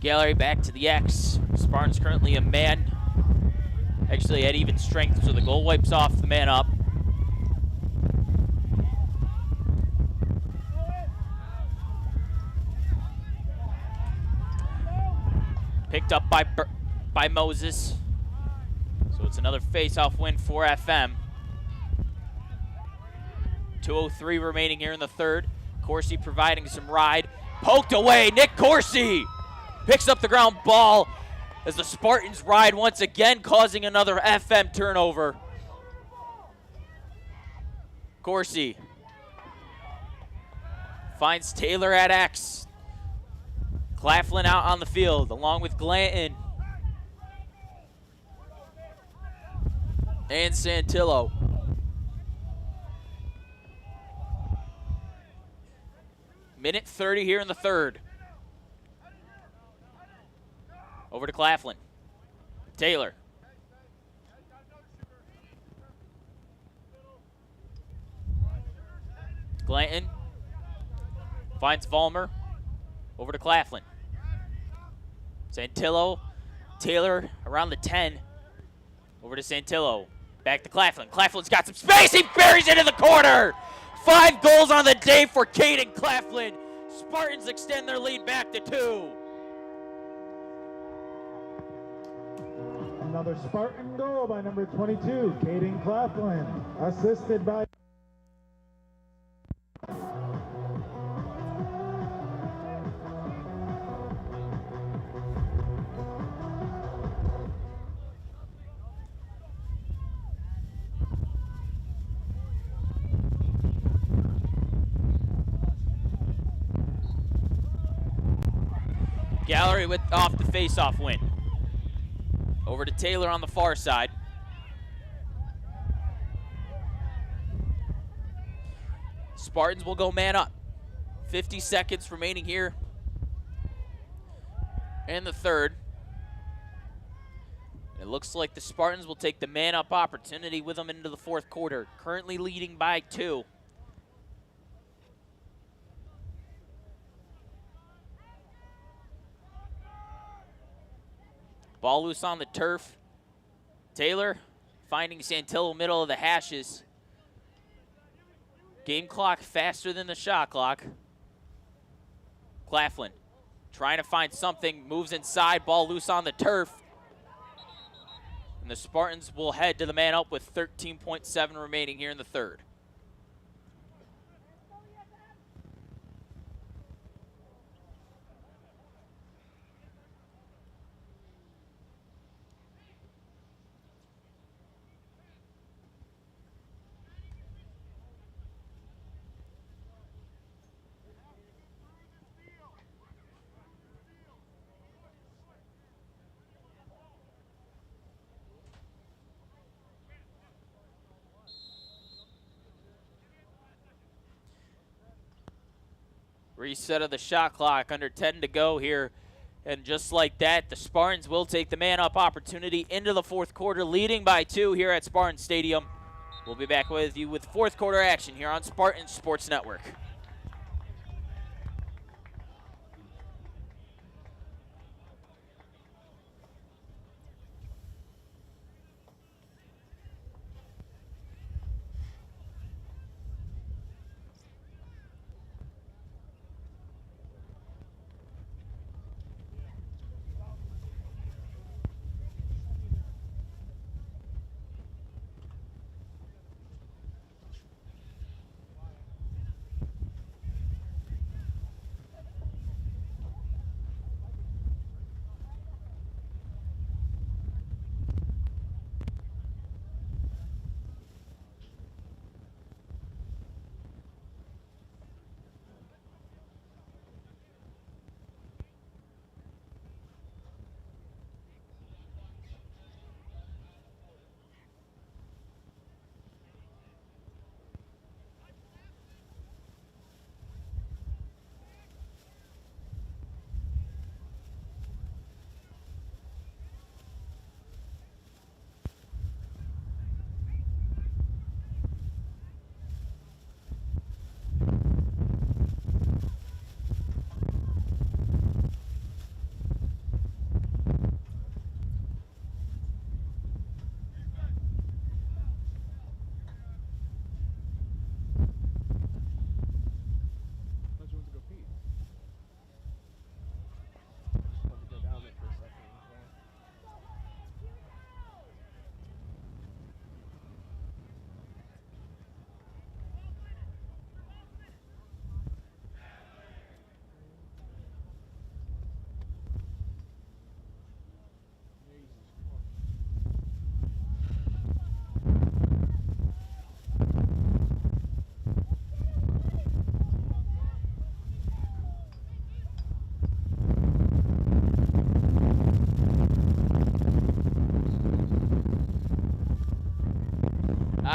Gallery back to the X. Spartans currently a man. Actually at even strength, so the goal wipes off the man up. Picked up by Moses. So it's another face-off win for FM. 2:03 remaining here in the third. Corsi providing some ride. Poked away, Nick Corsi picks up the ground ball as the Spartans ride once again, causing another FM turnover. Corsi finds Taylor at X. Claflin out on the field along with Glanton and Santillo. Minute 30 here in the third. Over to Claflin. Taylor. Glanton finds Vollmer. Over to Claflin. Santillo. Taylor around the 10. Over to Santillo. Back to Claflin. Claflin's got some space. He buries it in the corner. 5 goals on the day for Caden Claflin. Spartans extend their lead back to 2. Another Spartan goal by number 22, Caden Claflin, assisted by Gallery with off the face-off win. Over to Taylor on the far side. Spartans will go man up. 50 seconds remaining here in the third. It looks like the Spartans will take the man up opportunity with them into the fourth quarter, currently leading by 2. Ball loose on the turf. Taylor finding Santillo middle of the hashes. Game clock faster than the shot clock. Claflin trying to find something, moves inside, ball loose on the turf. And the Spartans will head to the man up with 13.7 remaining here in the third. Reset of the shot clock, under 10 to go here. And just like that, the Spartans will take the man-up opportunity into the fourth quarter, leading by 2 here at Spartan Stadium. We'll be back with you with fourth quarter action here on Spartan Sports Network.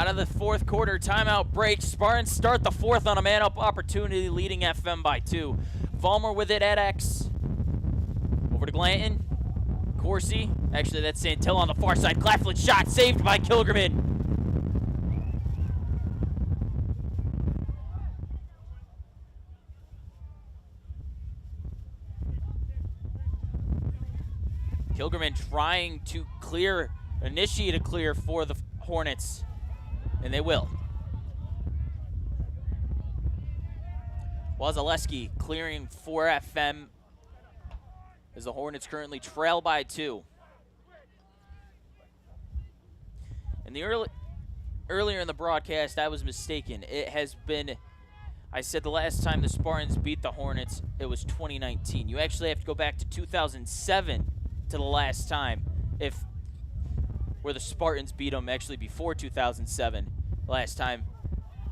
Out of the fourth quarter timeout break, Spartans start the fourth on a man-up opportunity, leading FM by 2. Vollmer with it at X. Over to Glanton. Corsi. Actually, that's Santillo on the far side. Claflin shot saved by Kilgerman. Kilgerman trying to initiate a clear for the Hornets, and they will. Wazaleski clearing for FM as the Hornets currently trail by 2. And earlier in the broadcast, I was mistaken. It has been, I said the last time the Spartans beat the Hornets, it was 2019. You actually have to go back to 2007 to the last time, where the Spartans beat them actually before 2007, last time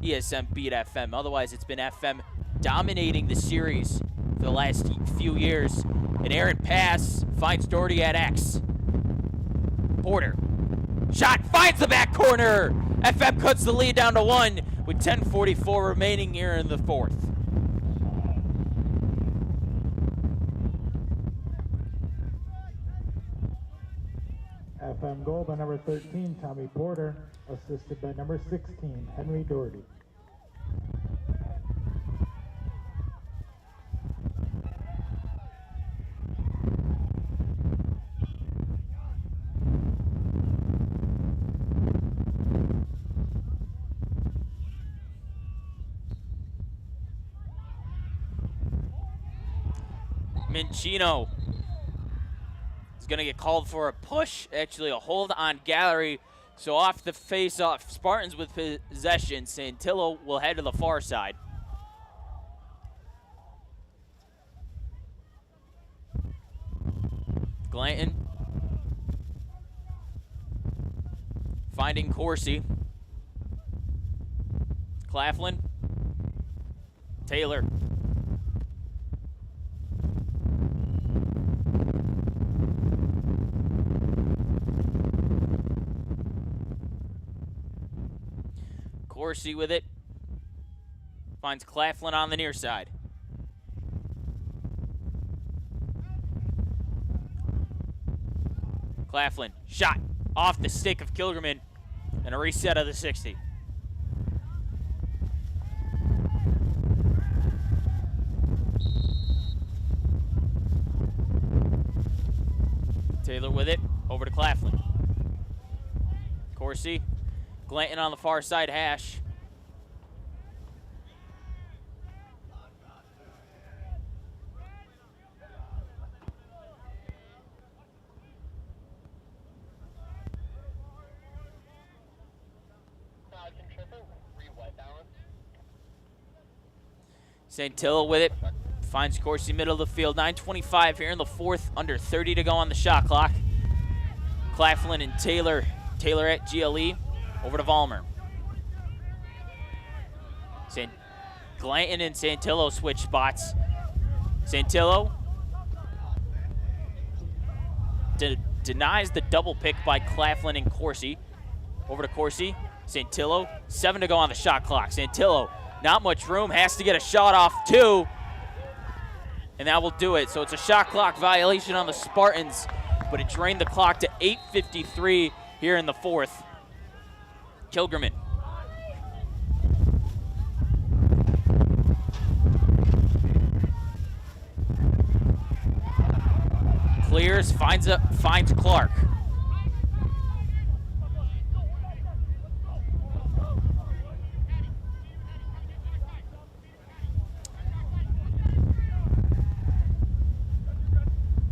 ESM beat FM. Otherwise, it's been FM dominating the series for the last few years. An errant pass finds Doherty at X. Porter. Shot finds the back corner. FM cuts the lead down to 1 with 10:44 remaining here in the fourth. FM goal by number 13, Tommy Porter, assisted by number 16, Henry Doherty. Minchino is going to get called for a push, actually a hold on Gallery. So off the face-off, Spartans with possession. Santillo will head to the far side. Glanton finding Corsi. Claflin. Taylor. Corsi with it. Finds Claflin on the near side. Claflin, shot off the stick of Kilgerman, and a reset of the 60. Taylor with it, over to Claflin. Corsi, Glanton on the far side hash. Santillo with it, finds Corsi middle of the field. 9:25 here in the fourth, under 30 to go on the shot clock. Claflin and Taylor at GLE, over to Vollmer. Glanton and Santillo switch spots. Santillo denies the double pick by Claflin and Corsi. Over to Corsi. Santillo, 7 to go on the shot clock. Santillo, not much room, has to get a shot off 2. And that will do it. So it's a shot clock violation on the Spartans, but it drained the clock to 8:53 here in the fourth. Kilgerman. Clears, finds Clark.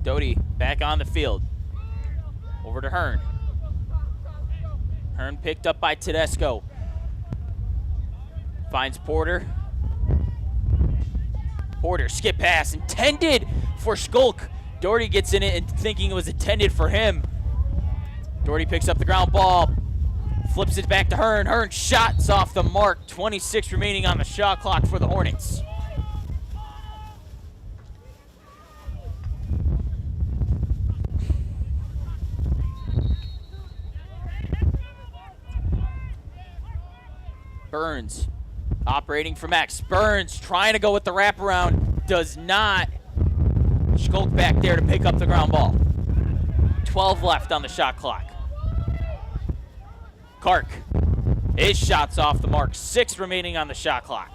Doty back on the field. Over to Hearn. Hearn picked up by Tedesco. Finds Porter. Porter, skip pass, intended for Skulk. Doherty gets in it and thinking it was intended for him. Doherty picks up the ground ball, flips it back to Hearn. Hearn shots off the mark. 26 remaining on the shot clock for the Hornets. Burns operating from X. Burns trying to go with the wraparound. Does not. Schulk back there to pick up the ground ball. 12 left on the shot clock. Clark. His shot's off the mark. 6 remaining on the shot clock.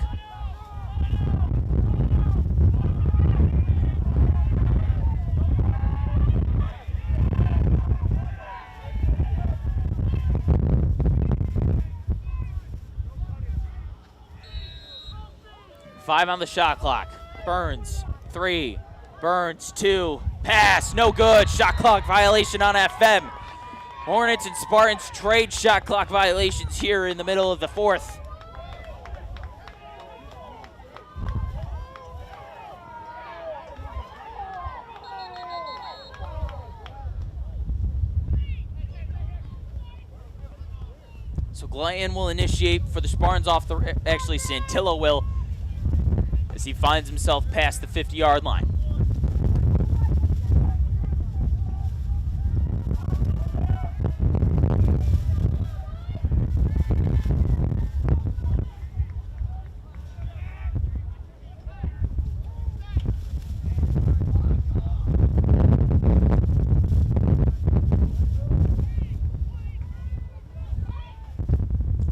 Five on the shot clock. Burns, 3. Burns, 2. Pass, no good. Shot clock violation on FM. Hornets and Spartans trade shot clock violations here in the middle of the 4th. So Glanton will initiate for the Spartans off the, actually Santillo will, as he finds himself past the 50-yard line.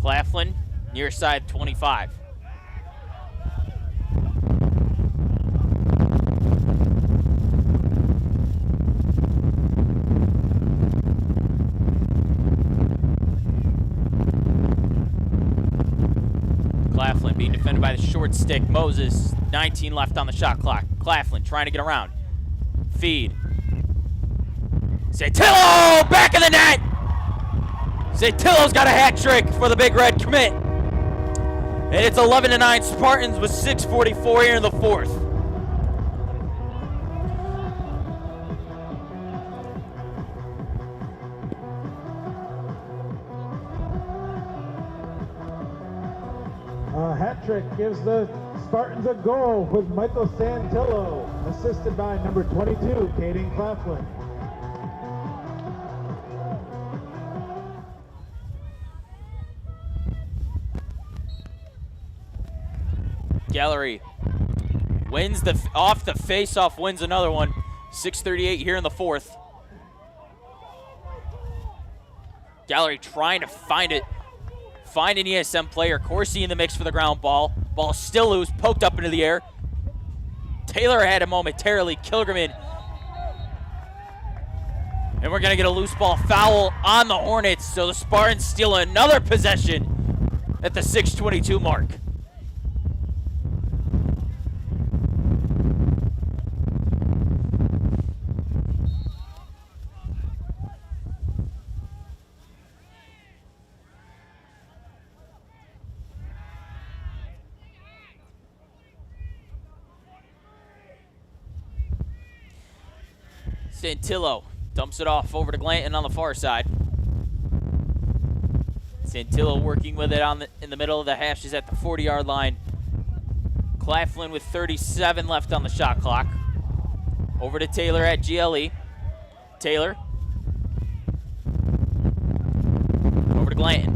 Claflin, near side 25. Claflin being defended by the short stick. Moses, 19 left on the shot clock. Claflin trying to get around. Feed. Santillo back in the net! Santillo's got a hat trick for the Big Red commit. And it's 11-9 Spartans with 6:44 here in the 4th. A hat trick gives the Spartans a goal with Michael Santillo, assisted by number 22, Caden Claflin. Gallery wins the off the face-off, wins another one. 6:38 here in the 4th. Gallery trying to find it. Find an ESM player. Corsi in the mix for the ground ball. Ball still loose, poked up into the air. Taylor had it momentarily. Kilgerman. And we're going to get a loose ball foul on the Hornets. So the Spartans steal another possession at the 6:22 mark. Santillo dumps it off over to Glanton on the far side. Santillo working with it in the middle of the hashes at the 40-yard line. Claflin with 37 left on the shot clock. Over to Taylor at GLE. Taylor. Over to Glanton.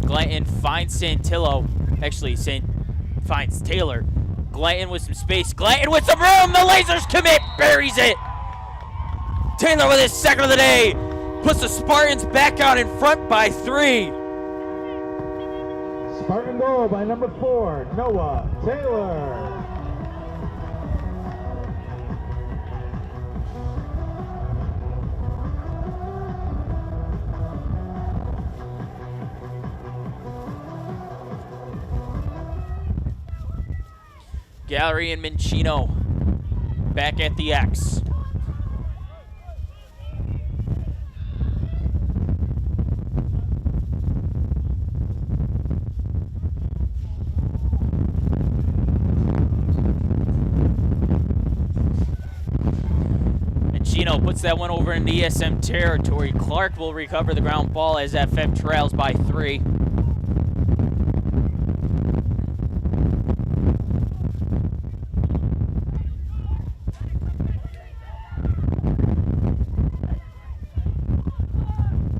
Glanton finds Santillo. Actually, finds Taylor. Glanton with some space. Glanton with some room. The Lasers commit. Buries it. Taylor with his second of the day. Puts the Spartans back out in front by 3. Spartan goal by number 4, Noah Taylor. Gallery and Mincino back at the X. Mincino puts that one over into ESM territory. Clark will recover the ground ball as FM trails by 3.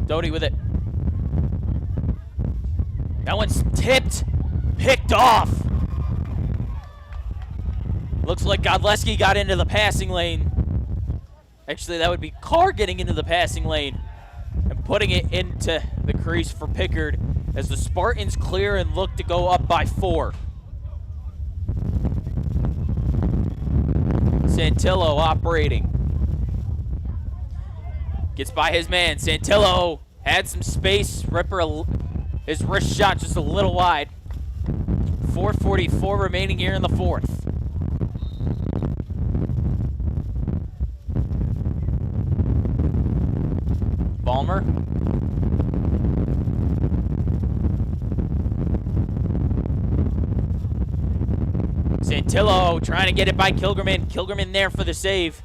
Doty with it. That one's tipped, picked off. Looks like Godleski got into the passing lane. Actually, that would be Carr getting into the passing lane and putting it into the crease for Pickard as the Spartans clear and look to go up by 4. Santillo operating. Gets by his man. Santillo had some space. Ripper, his wrist shot just a little wide. 4:44 remaining here in the 4th. Balmer. Santillo trying to get it by Kilgerman. Kilgerman there for the save.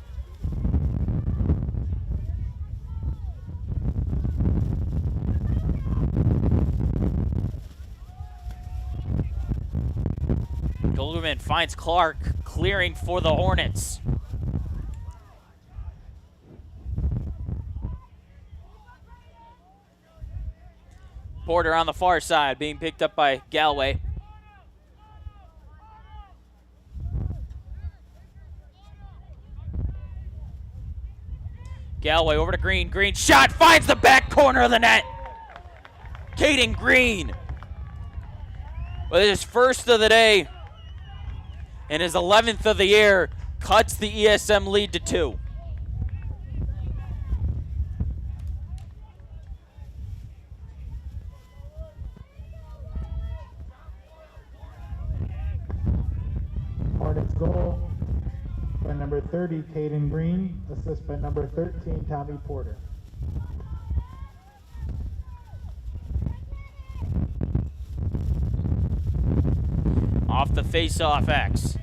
Kilgerman finds Clark, clearing for the Hornets. Porter on the far side, being picked up by Galway. Galway over to Green. Green shot, finds the back corner of the net. Caden Green with his first of the day and his 11th of the year cuts the ESM lead to 2. Hornets goal by number 30, Caden Green. Assist by number 13, Tommy Porter. Off the face-off X.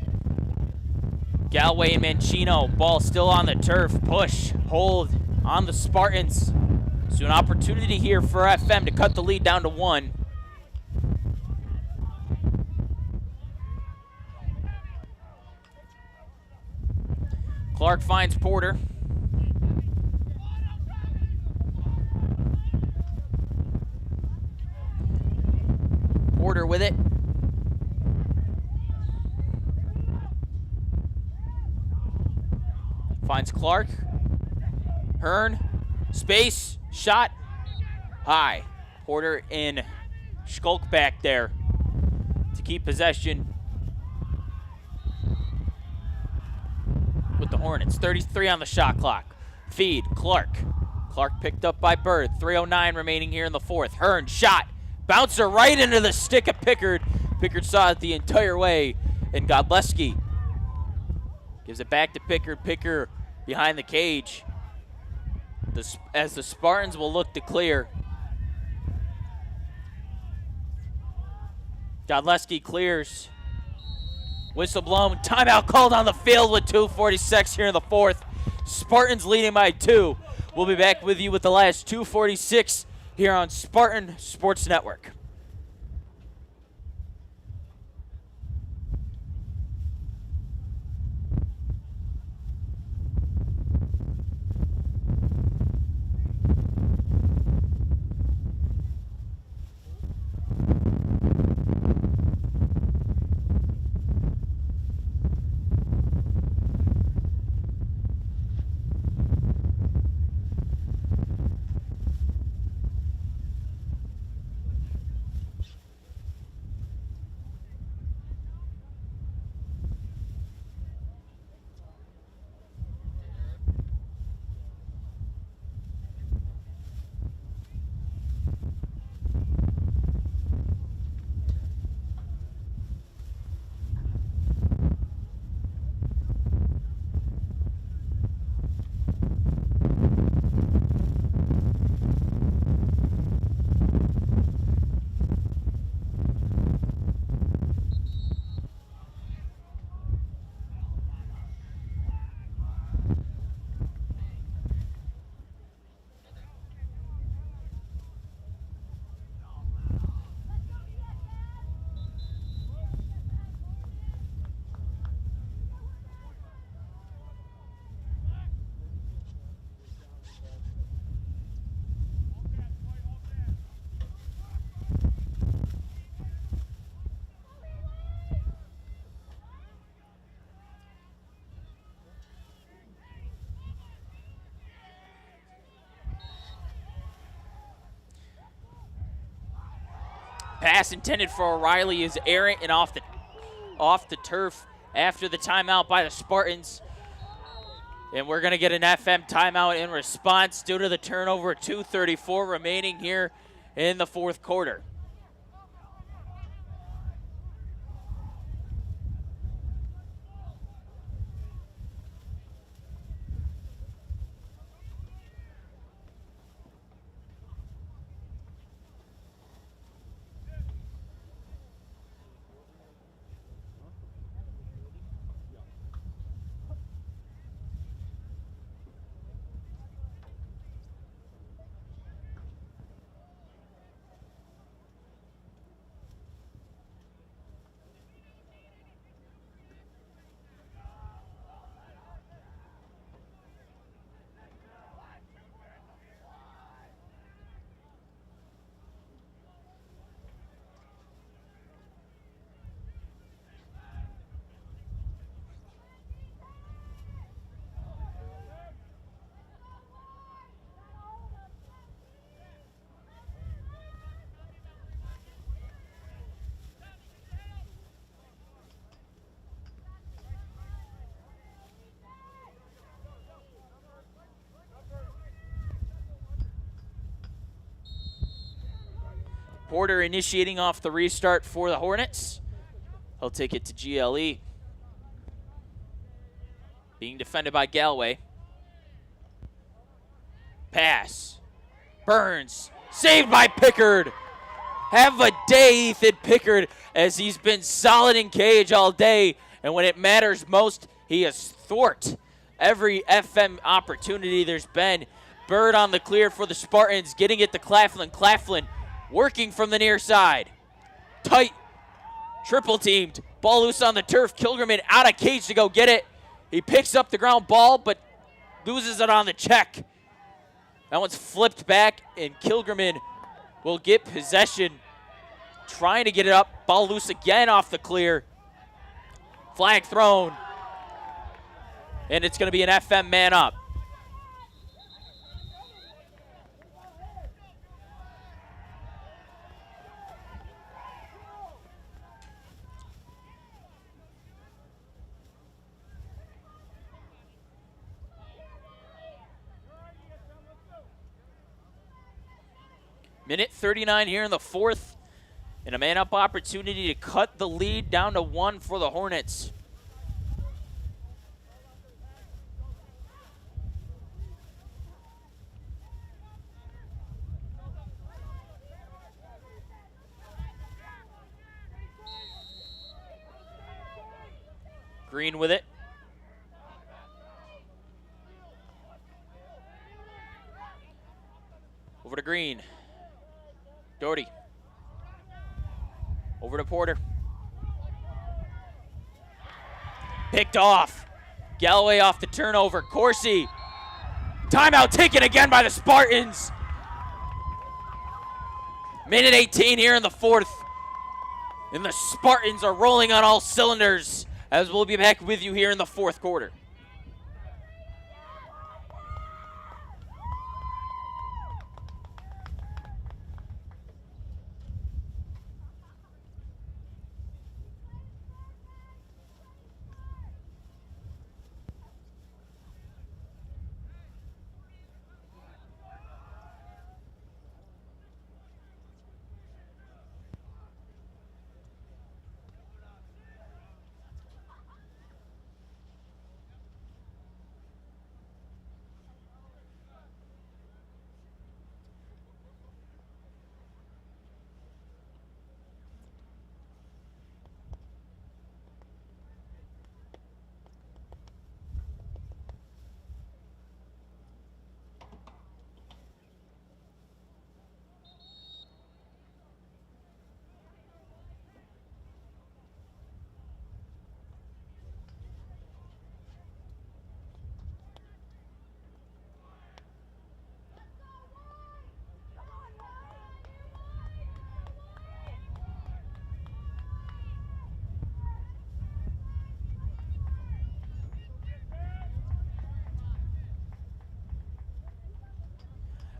Galway and Mancino, ball still on the turf. Push, hold on the Spartans. So an opportunity here for FM to cut the lead down to 1. Clark finds Porter. Porter with it. Finds Clark. Hearn. Space. Shot. High. Porter in Skulk back there to keep possession with the Hornets. 33 on the shot clock. Feed. Clark. Clark picked up by Bird. 3:09 remaining here in the 4th. Hearn. Shot. Bouncer right into the stick of Pickard. Pickard saw it the entire way. And Godleski gives it back to Pickard. Pickard behind the cage. As the Spartans will look to clear. Godleski clears. Whistle blown. Timeout called on the field with 2:46 here in the 4th. Spartans leading by 2. We'll be back with you with the last 2:46 here on Spartan Sports Network. Pass intended for O'Reilly is errant and off the turf after the timeout by the Spartans. And we're going to get an FM timeout in response due to the turnover. 2:34 remaining here in the fourth quarter. Porter initiating off the restart for the Hornets. He'll take it to GLE. Being defended by Galway. Pass. Burns. Saved by Pickard. Have a day, Ethan Pickard, as he's been solid in cage all day. And when it matters most, he has thwarted every FM opportunity there's been. Bird on the clear for the Spartans, getting it to Claflin. Claflin working from the near side. Tight. Triple teamed. Ball loose on the turf. Kilgerman out of cage to go get it. He picks up the ground ball, but loses it on the check. That one's flipped back, and Kilgerman will get possession. Trying to get it up. Ball loose again off the clear. Flag thrown. And it's going to be an FM man up. Minute 39 here in the fourth, and a man-up opportunity to cut the lead down to 1 for the Hornets. Green with it. Over to Green. Doherty. Over to Porter. Picked off. Galloway off the turnover. Corsi. Timeout taken again by the Spartans. Minute 18 here in the fourth. And the Spartans are rolling on all cylinders, as we'll be back with you here in the fourth quarter.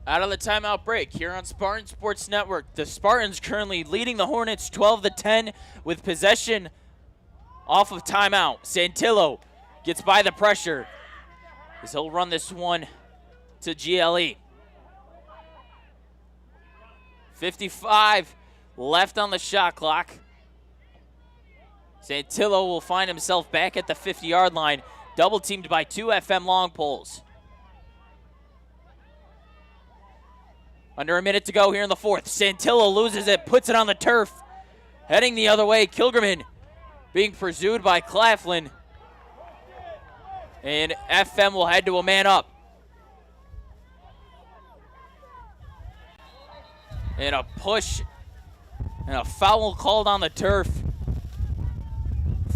Out of the timeout break here on Spartan Sports Network. The Spartans currently leading the Hornets 12-10 with possession off of timeout. Santillo gets by the pressure as he'll run this one to GLE. 55 left on the shot clock. Santillo will find himself back at the 50-yard line, double teamed by 2 FM long poles. Under a minute to go here in the fourth. Santillo loses it, puts it on the turf. Heading the other way, Kilgerman being pursued by Claflin. And FM will head to a man up. And a push and a foul called on the turf.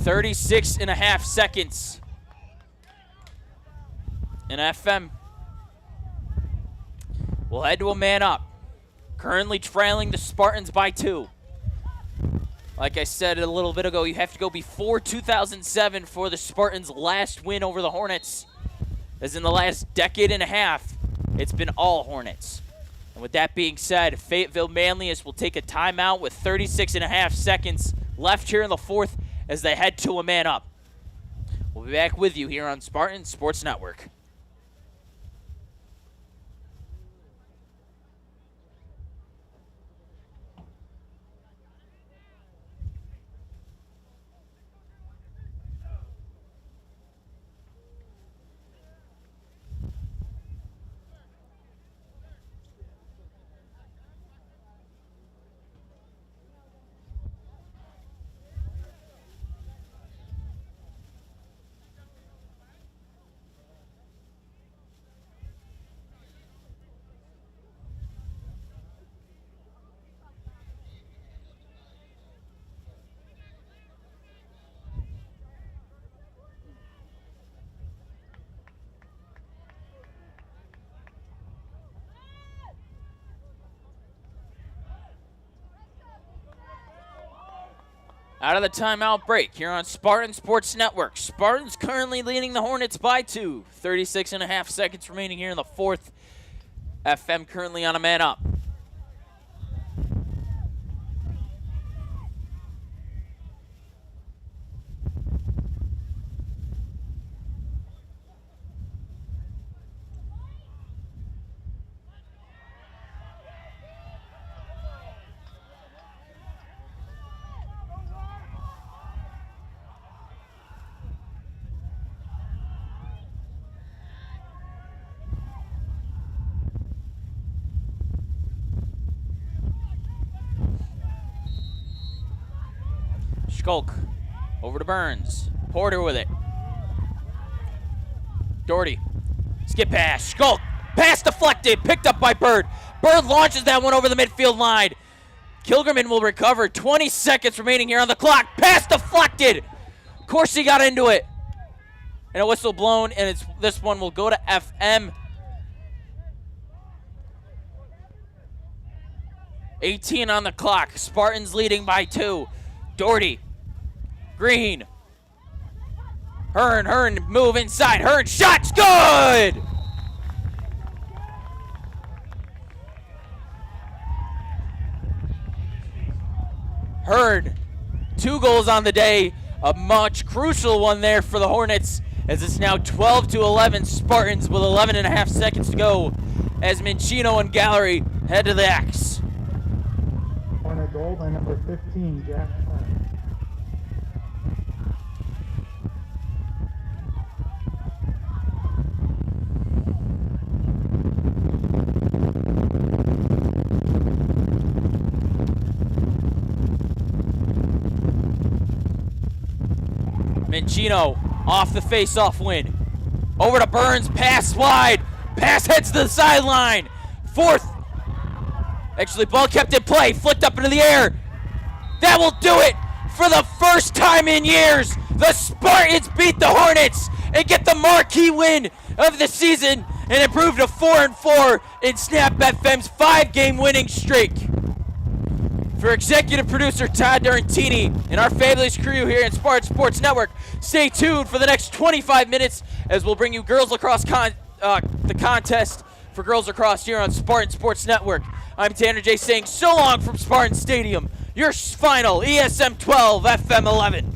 36.5 seconds. And FM will head to a man up. Currently trailing the Spartans by 2. Like I said a little bit ago, you have to go before 2007 for the Spartans' last win over the Hornets. As in the last decade and a half, it's been all Hornets. And with that being said, Fayetteville Manlius will take a timeout with 36.5 seconds left here in the fourth as they head to a man up. We'll be back with you here on Spartan Sports Network. Out of the timeout break here on Spartan Sports Network. Spartans currently leading the Hornets by 2. 36.5 seconds remaining here in the fourth. FM currently on a man up. Skulk over to Burns. Porter with it. Doherty. Skip pass. Skulk. Pass deflected. Picked up by Bird. Bird launches that one over the midfield line. Kilgerman will recover. 20 seconds remaining here on the clock. Pass deflected. Of course he got into it. And a whistle blown, and this one will go to FM. 18 on the clock. Spartans leading by 2. Doherty. Green. Hearn, move inside. Hearn, shot's good! Hearn, 2 goals on the day. A much crucial one there for the Hornets, as it's now 12-11 Spartans with 11.5 seconds to go as Mincino and Gallery head to the X. Corner goal by number 15, Jack. Mincino off the face-off win. Over to Burns, pass wide. Pass heads to the sideline. Fourth. Actually, ball kept in play, flicked up into the air. That will do it for the first time in years. The Spartans beat the Hornets and get the marquee win of the season and improve to 4-4 in Snap FM's 5-game winning streak. For executive producer Todd Durantini and our fabulous crew here at Spartan Sports Network, stay tuned for the next 25 minutes as we'll bring you girls lacrosse the contest for girls lacrosse here on Spartan Sports Network. I'm Tanner J saying so long from Spartan Stadium. Your final ESM 12, FM 11.